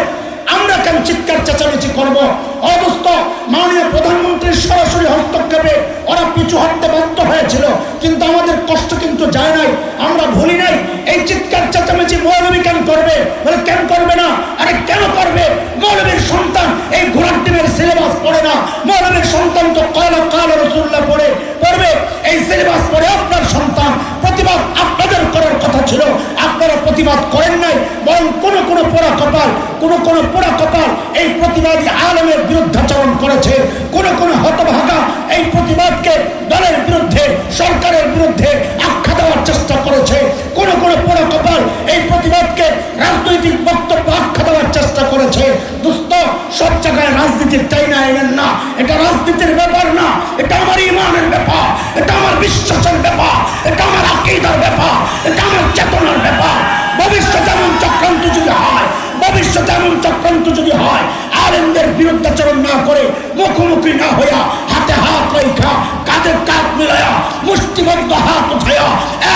আমরা কেন চিৎকার চেঁচামেচি করবো? অবস্থ মাননীয় প্রধানমন্ত্রীর সরাসরি হস্তক্ষেপে ওরা পিছু হাঁটতে বাধ্য হয়েছিল, কিন্তু আমাদের কষ্ট কিন্তু যায় নাই, আমরা ভুলি নাই। এই চিৎকার চেঁচামেচি মৌলবী কেন করবে? বলে কেন করবে না? আরে কেন করবে? মৌলবীর সন্তান এই ঘোড়ার ডিমের সিলেবাস পড়ে না, মৌলবীর সন্তান তো কয়লা কাল রসুল্লাহ পড়বে। এই সিলেবাস পড়ে আপনার সন্তান। প্রতিবাদ আপনাদের করার কথা ছিল, আপনারা প্রতিবাদ করেন নাই, বরং কোন পোড়া কপাল এই প্রতিবাদী আলেমের বিরুদ্ধাচরণ করেছে। কোন হতভাগা এই প্রতিবাদকে দলের বিরুদ্ধে, সরকারের বিরুদ্ধে আখ্যা দেওয়ার চেষ্টা করেছে। কোন পোড়া কপাল এই প্রতিবাদকে রাজনৈতিক বক্তব্য আখ্যা দেওয়ার চেষ্টা করেছে। দোস্ত, সব জায়গায় রাজনীতির টাইনা এলেন না। এটা রাজনীতির ব্যাপার না, এটা আমার ইমানের ব্যাপার, এটা আমার বিশ্বাসের ব্যাপার, এটা আমার আকীদার ব্যাপার, এটা আমার চেতনার ব্যাপার। ভবিষ্যতে এমন চক্রান্ত যদি হয়, আলেমদের বিরুদ্ধাচরণ না করে, মুখোমুখি না হইয়া, হাতে হাত রেখা, কাঁধে কাঁধ মিলাইয়া, মুষ্টিবদ্ধ হাত উঠাইয়া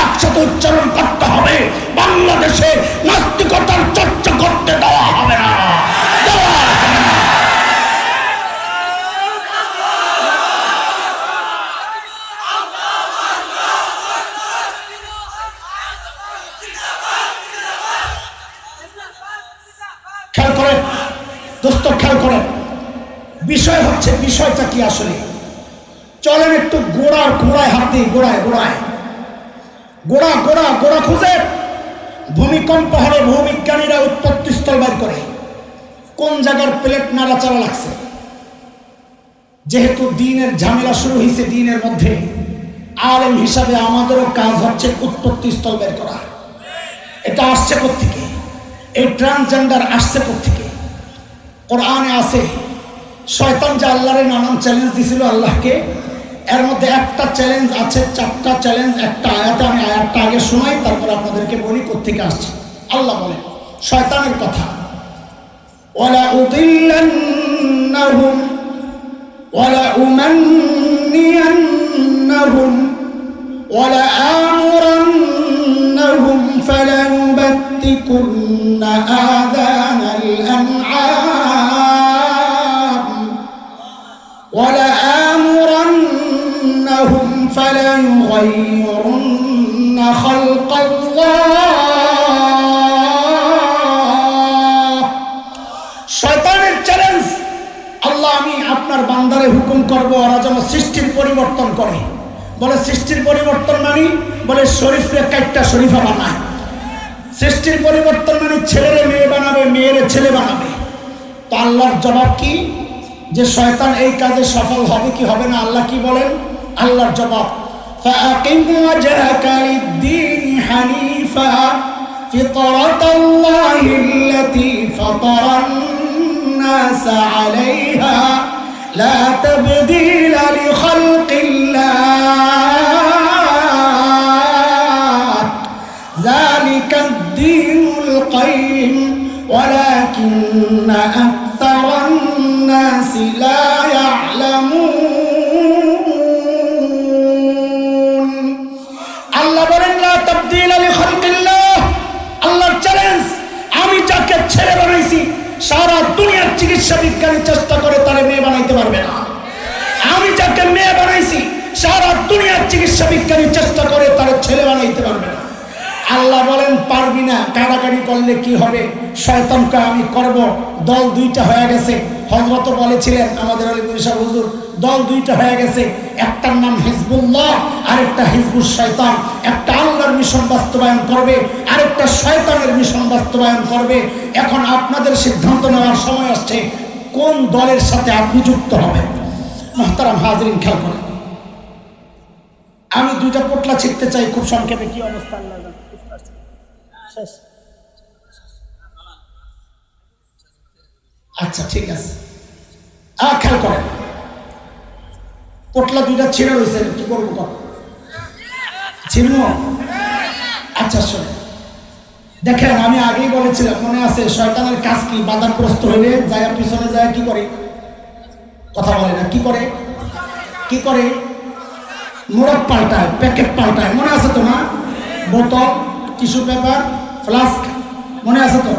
একসাথে উচ্চারণ করতে হবে, বাংলাদেশে নাস্তিকতার চর্চা করতে দেওয়া হবে না। খেয়াল করেন দোস্ত, খেয়াল করেন। বিষয় হচ্ছে, বিষয়টা কি আসলে? চলেন একটু গোড়ায় হাত দিই, গোড়া খুঁজে। ভূমিকম্প হলে ভূবিজ্ঞানীরা উৎপত্তি স্থল বের করে কোন জায়গার প্লেট নাড়াচাড়া লাগছে, যেহেতু দ্বীনের ঝামেলা শুরু হয়েছে, দ্বীনের মধ্যে আলেম হিসাবে আমাদেরও কাজ হচ্ছে উৎপত্তি স্থল বের করা। এটা আসছে কোত্থেকে? এই ট্রান্সজেন্ডার আসছে কোত্থেকে? কোরআনে আছে শয়তান যে আল্লাহরে নানান চ্যালেঞ্জ দিছিল আল্লাহকে, এর মধ্যে একটা চ্যালেঞ্জ আছে, 4টা চ্যালেঞ্জ একটা আয়াতে। আমি আয়াতটা আগে শোনাই, তারপর আপনাদেরকে বলি কোত্থেকে আসছে। আল্লাহ বলে শয়তানের কথা, ওয়ালা উদিল্লান্নাহুম ওয়ালা উমান্নিয়ান্নাহুম ওয়ালা আমুরান্নাহুম ফালায়ুবাত্তিকুন্না আযানাল আনআম ওয়ালা আমুরান্নাহুম ফালায়ুগাইয়িরুন্না খালকাল্লাহ। শয়তানের চ্যালেঞ্জ, আল্লাহ আমি আপনার বান্দারে হুকুম করব ওরা যেন সৃষ্টির পরিবর্তন করে। বলে সৃষ্টির পরিবর্তন মানে, বলে শরীফরে কাটটা শরীফা বানায়। সৃষ্টির পরিবর্তন মানে ছেলেরে মেয়ে বানাবে, মেয়েরে ছেলে বানাবে। তো আল্লাহর জবাব কি? যে শয়তান এই কাজে সফল হবে কি হবে না? আল্লাহ কি বলেন? আল্লাহর জবাব, ফাআকিম ওয়াজহাকা লিদ-দীন হানিফা ফিতরাতাল্লাহিল্লাতী ফাতারান-নাস আলাইহা লা তাবদীলা লিখালকিল্লাহ যালিকাদ-দীনুল কাইয়িম ওয়ালাকিন্না আকসারান-নাস লা ইয়া'লামুন। আল্লাহ বলেন লা তাবদীলা লিখালকিল্লাহ। আল্লাহর চ্যালেঞ্জ, আমি যাকে ছেলে বানাইছি সারা দুনিয়ার চিকিৎসা বিজ্ঞানী চেষ্টা করে তারে মেয়ে বানাইতে পারবে না। আমি যাকে মেয়ে বানাইছি সারা দুনিয়ার চিকিৎসা বিজ্ঞানী চেষ্টা করে তারে ছেলে বানাইতে পারবে না। আল্লাহ বলেন পারবি না। কাড়াকাড়ি করলে কি হবে? শয়তানকে আমি করব। দল দুইটা হয়ে গেছে। হযরত বলেছিলেন আমাদের আলিপুর সাহেব হুজুর, দল দুইটা হয়ে গেছে, একটার নাম হিজবুল্লাহ আরেকটা হিজবুশ শয়তান। একটা আল্লাহর মিশন বাস্তবায়ন করবে, আরেকটা শয়তানের মিশন বাস্তবায়ন করবে। এখন আপনাদের সিদ্ধান্ত নেওয়ার সময় আসছে কোন দলের সাথে আপনি যুক্ত হবেন। মুহতারাম হাজরিন, খেয়াল করেন, আমি দুইটা পোটলা ছিটতে চাই খুব সংক্ষেপে। কি অবস্থা আল্লাহ জানে। শেষ? আচ্ছা ঠিক আছে, খেয়াল করেন, পোটলা দুইটা ছিঁড়ে রয়েছে, কি করবো কর ছিড়ব? আচ্ছা শোনে, দেখেন আমি আগেই বলেছিলাম, মনে আছে শয়তানের কাজ কি? বাধাগ্রস্ত হইলে যায় পিছনে যায় কি করে? কথা বলে না, কি করে? কি করে? মোড়ক পাল্টায়, প্যাকেট পাল্টায়। মনে আছে তো না? বোতল, টিস্যু পেপার, ফ্লাস্ক, মনে আছে তো?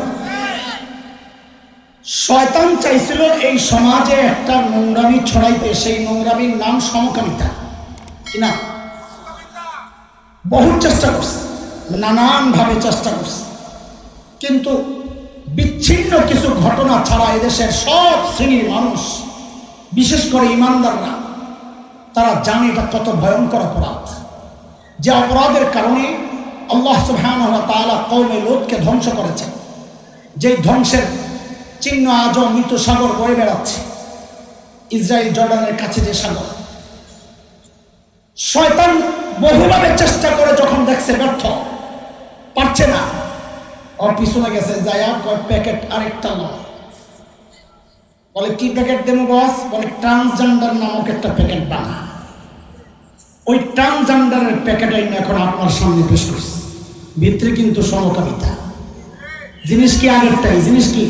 শয়তান চাইছিল এই সমাজে একটা নোংরামি ছড়াইতে। সেই নোংরামির নাম সমকামিতা। কিনা? বহু চেষ্টা করছে, নানান ভাবে চেষ্টা করছে, কিন্তু বিচ্ছিন্ন কিছু ঘটনা ছাড়া এদেশের সব শ্রেণীর মানুষ, বিশেষ করে ইমানদাররা, তারা জানে এটা কত ভয়ঙ্কর অপরাধ। যে অপরাধের কারণে আল্লাহ সুবহানাহু ওয়া তাআলা কওমে লূতকে ধ্বংস করেছেন। যেই ধ্বংসের চিহ্ন আজও মৃত সাগর বয়ে বেড়াচ্ছে, ইসরায়েল জর্ডানের কাছে যে সাগর। শয়তান বহুভাবে চেষ্টা করে, যখন দেখছে ব্যর্থ, পারছে না, ওর পিছনে গেছে, যায়া কয় প্যাকেট আরেকটা নয়। বলে কি প্যাকেট দেবো বস? বলে ট্রান্সজেন্ডার নামক একটা প্যাকেট বানা। ওই ট্রান্সজেন্ডারের প্যাকেটাই না এখন আপনার সামনে পেশ করছে। ভিতরে কিন্তু সমকামিতা। জিনিস কি আগেরটাই? জিনিস কি?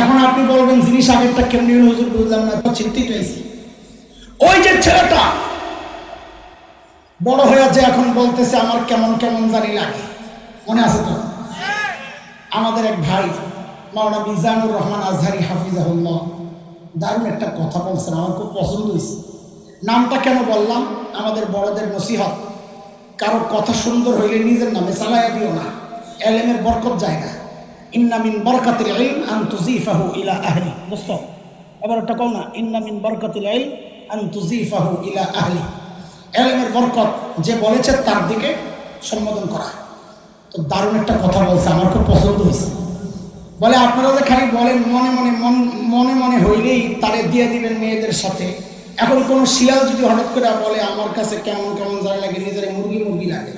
এখন আপনি বলবেন জিনিস আগেরটা কেমনি হুজুর? বুঝলাম না, চিন্তিত হয়েছি। ওই যে ছেলেটা বড় হয়ে যে এখন বলতেছে আমার কেমন কেমন জানি লাগে, মনে আছে তো? আমাদের এক ভাই মাওলানা মিজানুর রহমান আজহারি হাফিজাহুল্লাহ দারুণ একটা কথা বলছেন, আমার খুব পছন্দ হয়েছে। নামটা কেন বললাম? আমাদের বড়দের নসিহত, কারো কথা সুন্দর হইলে নিজের নামে চালাইয়া দিও না, এলেমের বরকত যায় না। ইন্না মিন বরকাতিল ইলম আন তুযিফাহু ইলা আহলি। দোস্ত এবার একটা কও না, ইন্না মিন বরকাতিল ইলম আন তুযিফাহু ইলা আহলি। এলেমের বরকত যে বলেছে তার দিকে সম্বোধন করা। তো দারুণ একটা কথা বলছে, আমার খুব পছন্দ হয়েছে। বলে আপনারা যে খালি বলেন মনে মনে মনে মনে হইলেই তারে দিয়ে দিবেন মেয়েদের সাথে। এখন কোন শিয়াল যদি হঠাৎ করে বলে আমার কাছে কেমন কেমন যায় লাগে, নিজের মুরগি মুরগি লাগে,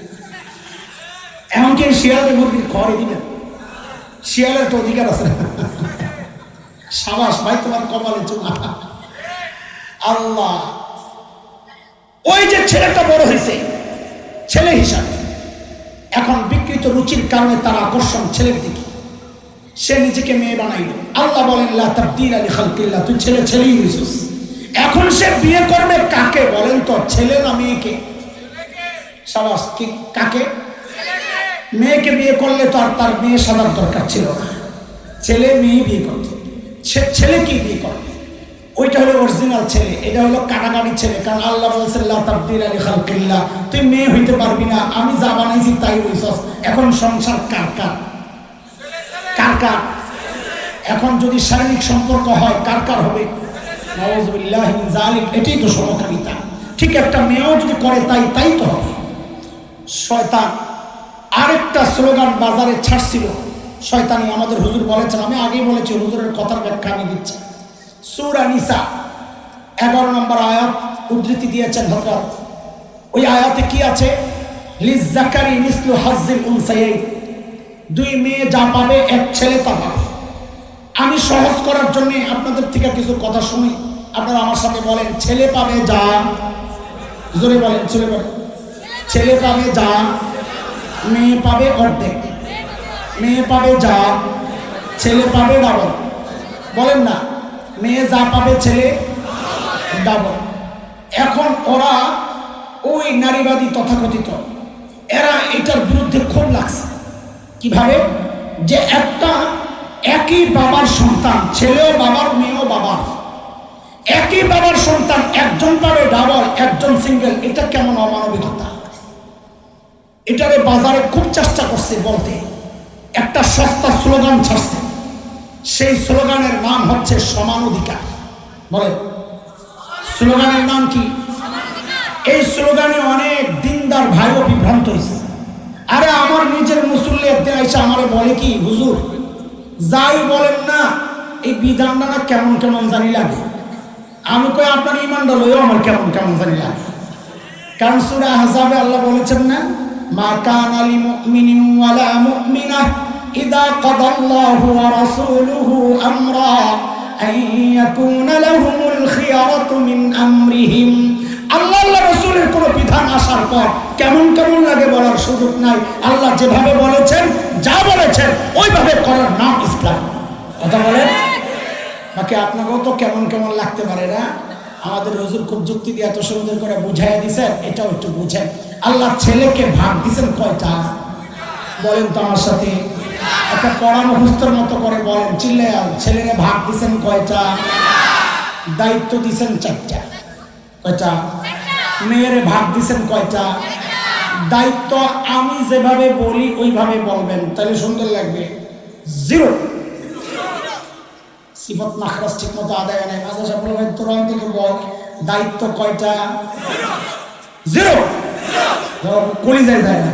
এমনকি শিয়ালের মুরগির খড়ে দিবেন? শিয়ালের তো অধিকার আছে। সাবাস ভাই, তোমার কপালে চুমা। আল্লাহ, ওই যে ছেলেটা বড় হয়েছে ছেলে হিসাবে, এখন বিকৃত রুচির কারণে তার আকর্ষণ ছেলের দিকে, সে নিজেকে মেয়ে বানাইল। আল্লাহ বলেন লা তাবদীলা লিখালকিল্লাহ, তুই ছেলে ছেলেই হইছিস। এখন সে বিয়ে করবে কাকে বলেন তো, ছেলে না মেয়েকে? সাবাস, কি কাকে? মেয়েকে বিয়ে করলে তো আর তার মেয়ে সাজার দরকার ছিল না, ছেলে মেয়ে বিয়ে করত। ছেলেকে বিয়ে করবে, ওইটা হলো অরিজিনাল ছেলে, এটা হলো কাটাকাটি ছেলে। কারণ আল্লাহ বলেছেন লা তাবদীলা লিখালকিল্লাহ, তুই মেয়ে হইতে পারবি না, আমি যা বানাইছি তাই হইছস। এখন সংসার কার কার? কার কার? এখন যদি শারীরিক সম্পর্ক হয় কার কার হবে? নাউযুবিল্লাহি মিন যালিক, এটাই তো সমকামিতা। ঠিক একটা মেয়েও যদি করে তাই তো হবে। শয়তান আরেকটা স্লোগান বাজারে ছাড়ছিল, শয়তানি। আমাদের হুজুর বলেছেন, আমি আগেই বলেছি, হুজুরের কথার ব্যাখ্যা আমি দিচ্ছি। সূরা নিসা 11 নম্বর আয়াত উদ্ধৃতি দিয়েছেন হযরত। ওই আয়াতে কি আছে? লিজ্জাকারি মিসলু হাজ্জিল উনসায়াইন, দুই মেয়ে যা পাবে এক ছেলে তা পাবে। আমি সহজ করার জন্য আপনাদের থেকে কিছু কথা শুনি, আপনারা আমার সাথে বলেন, ছেলে পাবে যা, জোরে বলেন, ছেলে বলেন, ছেলে পাবে যা, মেয়ে পাবে অর্ধেক। মেয়ে পাবে যা, ছেলে পাবে ডাবল। বলেন না, মেয়ে যা পাবে ছেলে ডাবল। এখন ওরা ওই নারীবাদী তথাকথিত, এরা এটার বিরুদ্ধে খুব লাগছে। কিভাবে? যে একটা একই বাবার সন্তান, ছেলেও বাবার মেয়েও বাবার, একই বাবার সন্তান, একজন পাবে ডাবল একজন সিঙ্গেল, এটা কেমন অমানবিকতা! এটারে বাজারে খুব চেষ্টা করছে বলতে, একটা সস্তা স্লোগান ছাড়ছে, সেই স্লোগানের নাম হচ্ছে সমান অধিকার। বলে স্লোগানের নাম কি? এই স্লোগানে অনেক দিনদার ভাইও বিভ্রান্ত হয়েছে। আরে আমার নিজের মুসল্লি একদিন আইসা আমারে বলে কি, হুজুর যাই বলেন না এই বিধানটা না কেমন কেমন জানি লাগে। আমি কই আপনার ইমানটা লইও আমার কেমন কেমন জানি লাগে। কারণ সূরা আহজাবে আল্লাহ বলেছেন না, মা কানা লিমুমিনিন ওয়ালা মুমিনাহ ইযা কাদাল্লাহু ওয়া রাসূলুহু আমরা আন ইয়াকুনা লাহুমুল খিয়ারাতু মিন আমরিহিম। আল্লাহ রাসূলের কোন বিধান আসার পর কেমন কেমন লাগে বলার সুযোগ নাই। আল্লাহ যেভাবে বলেছেন, যা বলেছেন ওইভাবে করার নাম ইসলাম। কথা বলেন। বাকি আপনাকেও তো কেমন কেমন লাগতে পারে না? আমাদের হুজুর খুব যুক্তি দিয়ে এত সুন্দর করে বুঝাইয়া দিয়েছেন, এটাও একটু বুঝেন। আল্লাহ ছেলেকে ভাগ দিয়েছেন কয়টা? বলেন তো আমার সাথে, একটা পড়া মুখস্থের মতো করে বলেন, চিল্লায়া। ছেলেরে ভাগ দিয়েছেন কয়টা? দায়িত্ব দিয়েছেন 4টা। কয়টা? মেয়েরে ভাগ দিয়েছেন কয়টা? দায়িত্ব আমি যেভাবে বলি ওইভাবে বলবেন, তাহলে সুন্দর লাগবে। 0। সিফত মাখরাজ ঠিক মতো আদায় হয় নাই। মাদ্রাসা বলবেন তোরা থেকে বল, দায়িত্ব কয়টা? 0। কলিজায় যায় না।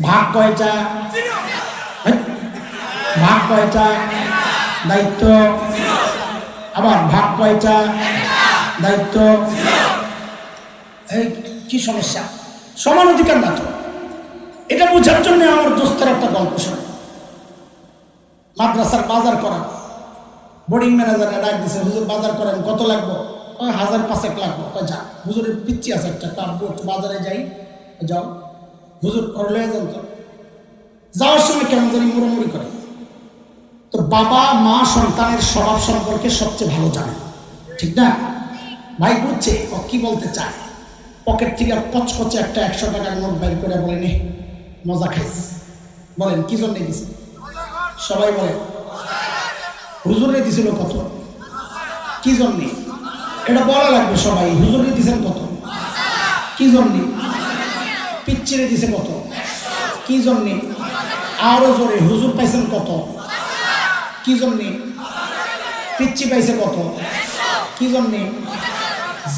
ভাগ কয়টা? ভাগ কয়টা? দায়িত্ব। আবার ভাগ কয়টা? দায়িত্ব। এই কি সমস্যা? সমান অধিকার না তো। এটা বোঝার জন্য আমার দোস্তের একটা গল্প শোনে। মাদ্রাসার বাজার করা, বোর্ডিং ম্যানেজাররা ডাক দিছে, হুজুর বাজার করেন, কত লাগবো? 1000-5 লাগবো। যা, হুজুরের পিচ্ছি আছে একটা, তার বাজারে যাই। যাও হুজুর, ওর লয়ে যান তো। যাওয়ার সময় কেমন জানি মুড়োমুড়ি করে। তো বাবা মা সন্তানের স্বভাব সম্পর্কে সবচেয়ে ভালো জানে, ঠিক না? ভাই বুঝছে ও কি বলতে চায়। পকেট থেকে কচকচে একটা 100 টাকার নোট বের করে বলে, নে মজা খাইস। বলেন কি জন্য দিছে? সবাই বলে হুজুরে দিছিল কত? কি জন্যে? এটা বলা লাগবে সবাই। হুজুরে দিছেন কত? কি জন্যে? পিচ্চিরে দিছে কত? কি জন্যে? আরো জোরে, হুজুর পাইছেন কত? কি জন্যে? পিচ্চি পাইছে কত? কি জন্যে?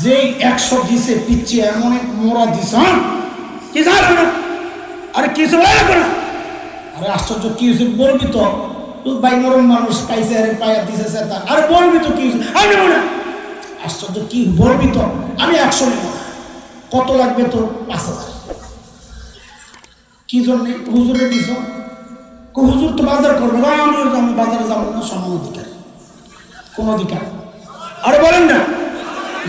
যেই 100 দিছে পিচ্চি এমন এক মোড়া দিছে। কি জানো না? আরে কিছু বলে না। আরে আশ্চর্য, কি হয়েছে বলবি তো? ভাই নরম মানুষ পাইছে, আরে পায়া দিছে সেটা, আরে বলবি তো কি, আমি নেবো না। আশ্চর্য, কি বলবি তো, আমি 100 নেব না। কত লাগবে তোর? 5000। কি জন্যে? হুজুরে দিছ। হুজুর তো বাজার করবে, আমি বাজারে যাবো না। সমান অধিকার, কোন অধিকার? আরে বলেন না,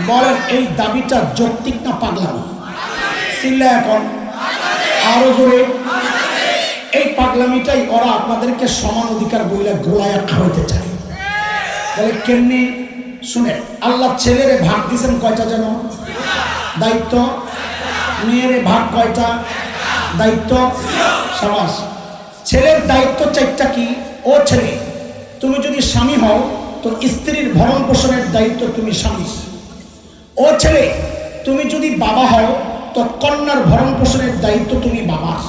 বলেন এই দাবিটা যৌক্তিক না পাগলামি? চিল্লা এখন আরো জোরে। এই পাগলামিটাই ওরা আপনাদেরকে সমান অধিকার বইলে গোলায় খাওয়াইতে চায়। বলে কেমনি? শুনে, আল্লাহ ছেলেরে ভাগ দিয়েছেন কয়টা যেন দায়িত্ব, মেয়েরে ভাগ কয়টা দায়িত্ব? সাবাস। ছেলের দায়িত্ব 4টা। কি? ও ছেলে, তুমি যদি স্বামী হও তো স্ত্রীর ভরণ পোষণের দায়িত্ব তুমি স্বামী। ও ছেলে, তুমি যদি বাবা হও তো কন্যার ভরণ পোষণের দায়িত্ব তুমি বাবার।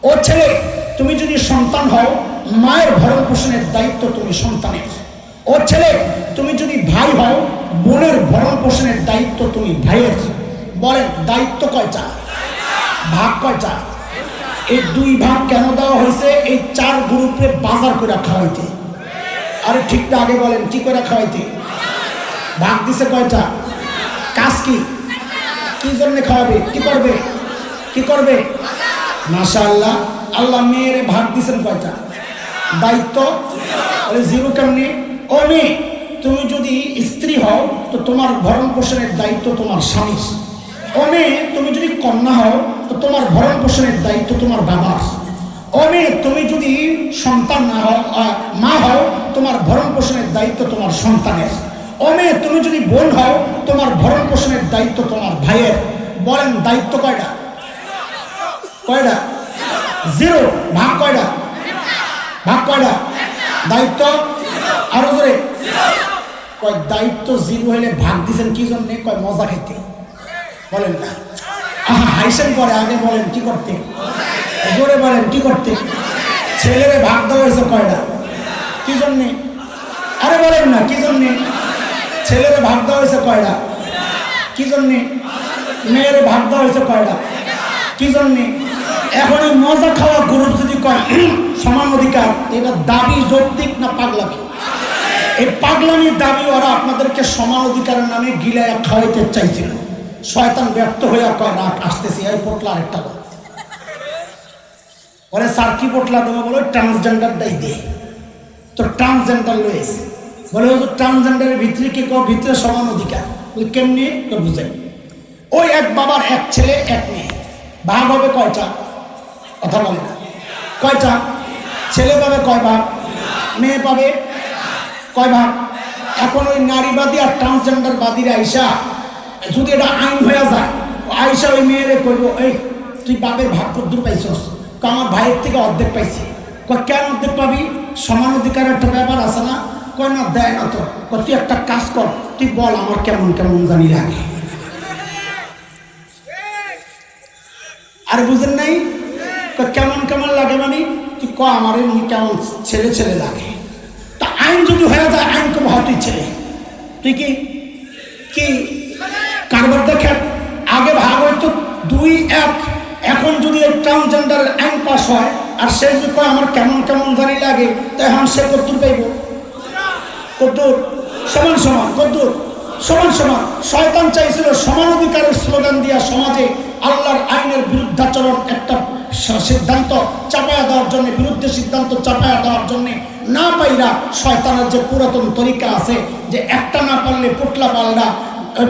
ও ছেলে, তুমি যদি সন্তান হও মায়ের ভরণ পোষণের দায়িত্ব তুমি সন্তানের। ও ছেলে, তুমি যদি ভাই হও বোনের ভরণ পোষণের দায়িত্ব তুমি ভাইয়ের। বলেন দায়িত্ব কয়টা? ভাগ কয়টা? এই 2 ভাগ কেন দেওয়া হয়েছে? এই 4 গ্রুপে বাজার করে খাওয়াইতে। আরে ঠিক না, আগে বলেন কি করে খাওয়াইতে? ভাগ দিছে কয়টা? কাজ কি? কি জন্য খাওয়াবে? কি করবে? কি করবে? মাশাআল্লাহ, আল্লাহ মেয়েরে ভাগ দিছেন কয়টা দায়িত্ব? আরে 0 কেমনি? ও মেয়ে, তুমি যদি স্ত্রী হও তো তোমার ভরণ পোষণের দায়িত্ব তোমার স্বামীর। ও মেয়ে, তুমি যদি কন্যা হও তো তোমার ভরণ পোষণের দায়িত্ব তোমার বাবার। ও মেয়ে, তুমি যদি সন্তান না হও, মা হও, তোমার ভরণ পোষণের দায়িত্ব তোমার সন্তানের। ও মেয়ে, তুমি যদি বোন হও তোমার ভরণ পোষণের দায়িত্ব তোমার ভাইয়ের। বলেন দায়িত্ব কয়টা? কয়টা? 0। ভাগ কয়টা? ভাগ কয়টা? দায়িত্ব আরো ধরে কয় দায়িত্ব 0 হইলে ভাগ দিছেন কি জন্যে? কয় মজা খাইতে। বলেন না, হাইসেন পরে, আগে বলেন কি করতে? জোরে বলেন কি করতে? ছেলেরে ভাগ দেওয়া হয়েছে কয়টা? কি জন্যে? আরে বলেন না কি জন্যে? ছেলেরে ভাগ দেওয়া হয়েছে কয়টা? কি জন্যে? মেয়েরে ভাগ দেওয়া হয়েছে কয়টা? কি জন্যে? এখন এই মজা খাওয়া গ্রুপ যদি কয় সমান অধিকার, এটা দাবি যৌক্তিক না পাগলামি? এই পাগলামির দাবি ওরা আপনাদেরকে সমান অধিকারের নামে গিলায় খাওয়াইতে চাইছিল। শয়তান ব্যর্থ হইয়া কয় রাত আসতেছি, এই পোটলা আরেকটা ওরে স্যার কি পোটলা দেবো? বলো ট্রান্সজেন্ডার দাই দিয়ে। তো ট্রান্সজেন্ডার লয়েছে, বলে ও ট্রান্সজেন্ডারের ভিতরে কি কো? ভিতরে সমান অধিকার। কেমনি তো বুঝেন? ওই এক বাবার 1 ছেলে 1 মেয়ে, ভাগ হবে কয়টা? কথা বলে না। কয়টা? ছেলে পাবে কয় ভাগ? মেয়ে পাবে কয় ভাগ? এখন ওই নারীবাদী আর ট্রান্সজেন্ডার বাদীরা আইসা যদি এটা আইন হয়ে যায়, আইসা ওই মেয়েরে কইব, এই তুই বাপের ভাগ কদ্দুর পাইছস? আমার ভাইয়ের থেকে অর্ধেক পাইছি। কয় কেন অর্ধেক পাবি? সমান অধিকার একটা ব্যাপার আছে না? কয় না, দেয় না তো। তুই একটা কাজ কর, তুই বল আমার কেমন কেমন জানি লাগে। আরে বুঝেন নাই? কেমন কেমন লাগে মানে তুই ক আমার এমনি কেমন ছেলে ছেলে লাগে। তা আইন যদি হয়ে যায়, আইন কম হয় তুই ছেলে, তুই কি কি কারবার দেখেন। আগে ভাগ হয়তো 2-1, এখন যদি এই ট্রান্সজেন্ডারের আইন পাস হয় আর সে যদি কয় আমার কেমন কেমন জানি লাগে, তো এখন সে কদ্দুর পাইব? কদ্দুর? সমান সমান। কদ্দুর? সমান সমান। শয়তান চাইছিল সমান অধিকারের স্লোগান দিয়া সমাজে আল্লাহর আইনের বিরুদ্ধাচরণ একটা সিদ্ধান্ত চাপায়া দেওয়ার জন্য, বিরুদ্ধে সিদ্ধান্ত চাপায়া দেওয়ার জন্য না পাইরা শয়তানের যে পুরাতন তরিকা আছে যে একটা না পারলে পুটলা পাল্লা,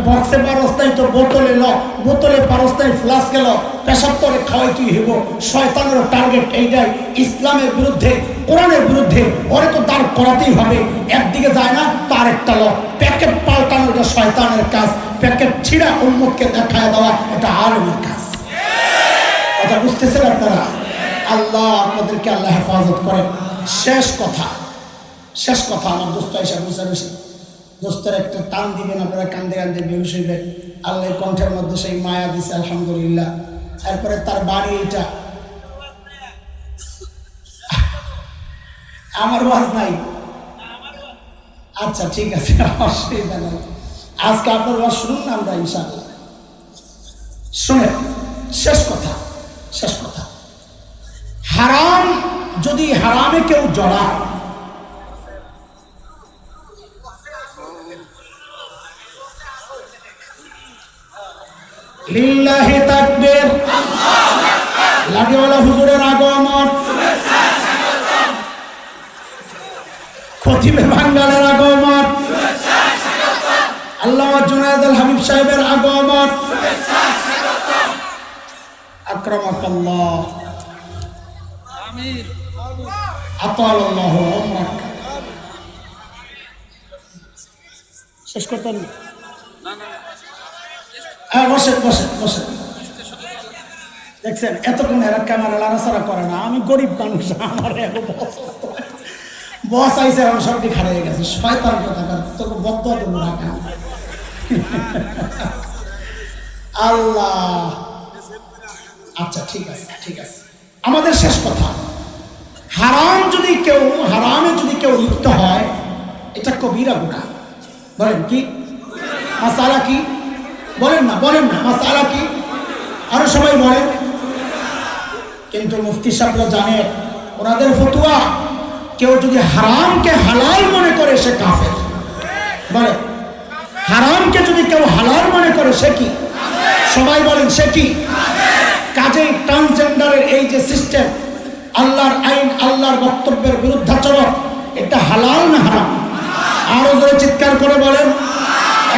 বক্সে পারস্তায় তো বোতলে ল, বোতলে পারস্তায় ফ্লাস গেল, পেশাব করে খাওয়াই তুই হইব। শয়তানের টার্গেট এইটাই, ইসলামের বিরুদ্ধে, কোরআনের বিরুদ্ধে। ওরে তো দাঁড় করাতেই হবে। একদিকে যায় না তার একটা ল, প্যাকেট পাল্টানো এটা শয়তানের কাজ, প্যাকেট ছিঁড়া উম্মতকে দেখায় দেওয়া এটা আলেমের কাজ। কথা বুঝতেছেন আপনারা? আল্লাহ আপনাদেরকে আল্লাহ হেফাজত করেন। শেষ কথা আমার দোস্ত হিসাবে বুঝে বেশি দোস্তের একটা টান দিবেন, আপনারা কান্দে কান্দে বেহুশ হইবেন। আল্লাহ কণ্ঠের মধ্যে সেই মায়া দিছে, আলহামদুলিল্লাহ। এরপরে তার বাড়ি এটা, আমার ওয়াজ নাই। আচ্ছা ঠিক আছে, অসুবিধা নাই। আজকে আপনার ওয়াজ শুনুন না, আমরা ইনশাআল্লাহ শুনে। শেষ কথা হারাম, যদি হারামে কেউ জড়ায় লিল্লাহি তাকবীর। লাঠিওয়ালা হুজুরের আগমন, খতিবে বাঙ্গালের আগমন, আল্লামা জুনায়েদ আল হাবিব সাহেবের আগমন। আকরামাকাল্লাহ, আমিন, আতালাল্লাহু উমরাক। শেষ করতেন না? বসে বসে বসে। দেখছেন এতক্ষণ এরা ক্যামেরা লাড়াচাড়া করে না। আমি গরিব মানুষ, আমার বস আইসে এখন সবটি খারাপ হয়ে গেছে। শয়তান কথাকার তোকে বক্তব্য দেবো রাখা। আল্লাহ, আচ্ছা ঠিক আছে ঠিক আছে। আমাদের শেষ কথা, হারামে যদি কেউ লিপ্ত হয়, এটা কবিরা গুনাহ। বলেন কি মাসালা কি? বলেন না মাসালা কি? আরো সবাই বলেন। কিন্তু মুফতি সাহেবরা জানেন, ওনাদের ফতোয়া, কেউ যদি হারামকে হালাল মনে করে সে কাফের। বলে হারামকে যদি কেউ হালাল মনে করে সে কি? সবাই বলেন সে কি? কাজেই ট্রান্সজেন্ডারের এই যে সিস্টেম, আল্লাহর আইন, আল্লাহর বক্তব্যের বিরুদ্ধাচরণ, এটা হালাল না হারাম? আরো জোরে চিৎকার করে বলেন।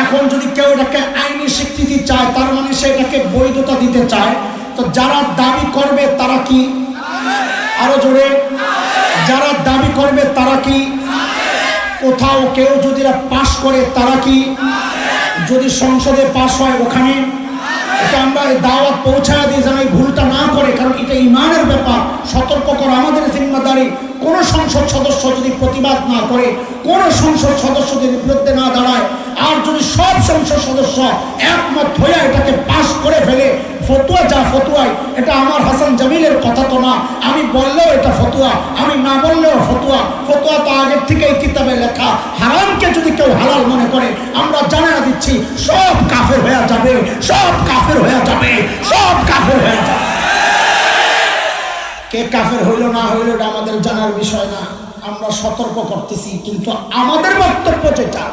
এখন যদি কেউ এটাকে আইনি স্বীকৃতি চায়, তার মানে সে এটাকে বৈধতা দিতে চায়, তো যারা দাবি করবে তারা কি? আরো জোরে, যারা দাবি করবে তারা কি? কোথাও কেউ যদি পাশ করে তারা কি? যদি সংসদে পাশ হয় ওখানে, এটা আমরা দাওয়াত পৌঁছায় দিই যেন এই ভুলটা না করে, কারণ এটা ইমানের ব্যাপার। সতর্ক করা আমাদের জিম্মাদারি। কোন সংসদ সদস্য যদি প্রতিবাদ না করে, কোন সংসদ সদস্য যদি বিরুদ্ধে না দাঁড়ায়, আর যদি সব সংসদ সদস্য একমত হয়ে এটাকে পাশ করে ফেলে, ফতুয়া যা ফতুয়াই, এটা আমার হাসান জামিলের কথা তো না। আমি বললেও এটা ফতুয়া, আমি না বললেও ফতুয়া। ফতুয়া তো আগের থেকেই কিতাবে লেখা। হারামকে যদি কেউ হালাল মনে করে, আমরা জানা দিচ্ছি সব কাফের হয়ে যাবে, সব কাফের হয়ে যাবে, সব কাফের হয়ে যাবে। কে কাফের হইল না হইল এটা আমাদের জানার বিষয় না, আমরা সতর্ক করতেছি। কিন্তু আমাদের বক্তব্য যেটা,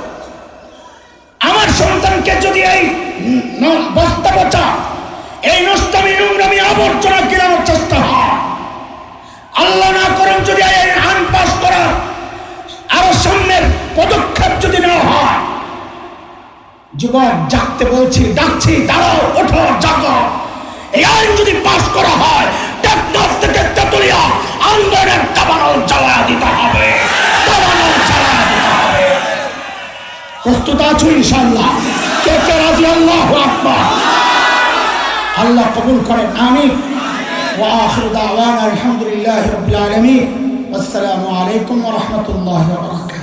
আমার সন্তানকে যদি এই বস্তা পচা, এই নষ্টামি নোংরামি আবর্জনা গিলানোর চেষ্টা হয়, আল্লাহ না করেন যদি এই আইন পাস করার আরো সামনের পদক্ষেপ যদি না হয়, যুবক জাগতে বলছি, ডাকছি, দাঁড়াও, ওঠো, জাগো। এই আইন যদি পাস করা হয়, টেকনাফ থেকে তেতুলিয়া আন্দোলনের দাবানল জ্বালায়া দিতে হবে, দাবানল জ্বালায়া দিতে হবে। প্রস্তুত আছো ইনশাআল্লাহ? কে কে রাজি? আল্লাহু আকবার। আল্লাহ কবুল করেন, আমিন। ওয়া আখিরু দাওয়ানা আলহামদুলিল্লাহি রাব্বিল আলামিন। আসসালামু আলাইকুম ওয়া রাহমাতুল্লাহি ওয়া বারাকাতুহু।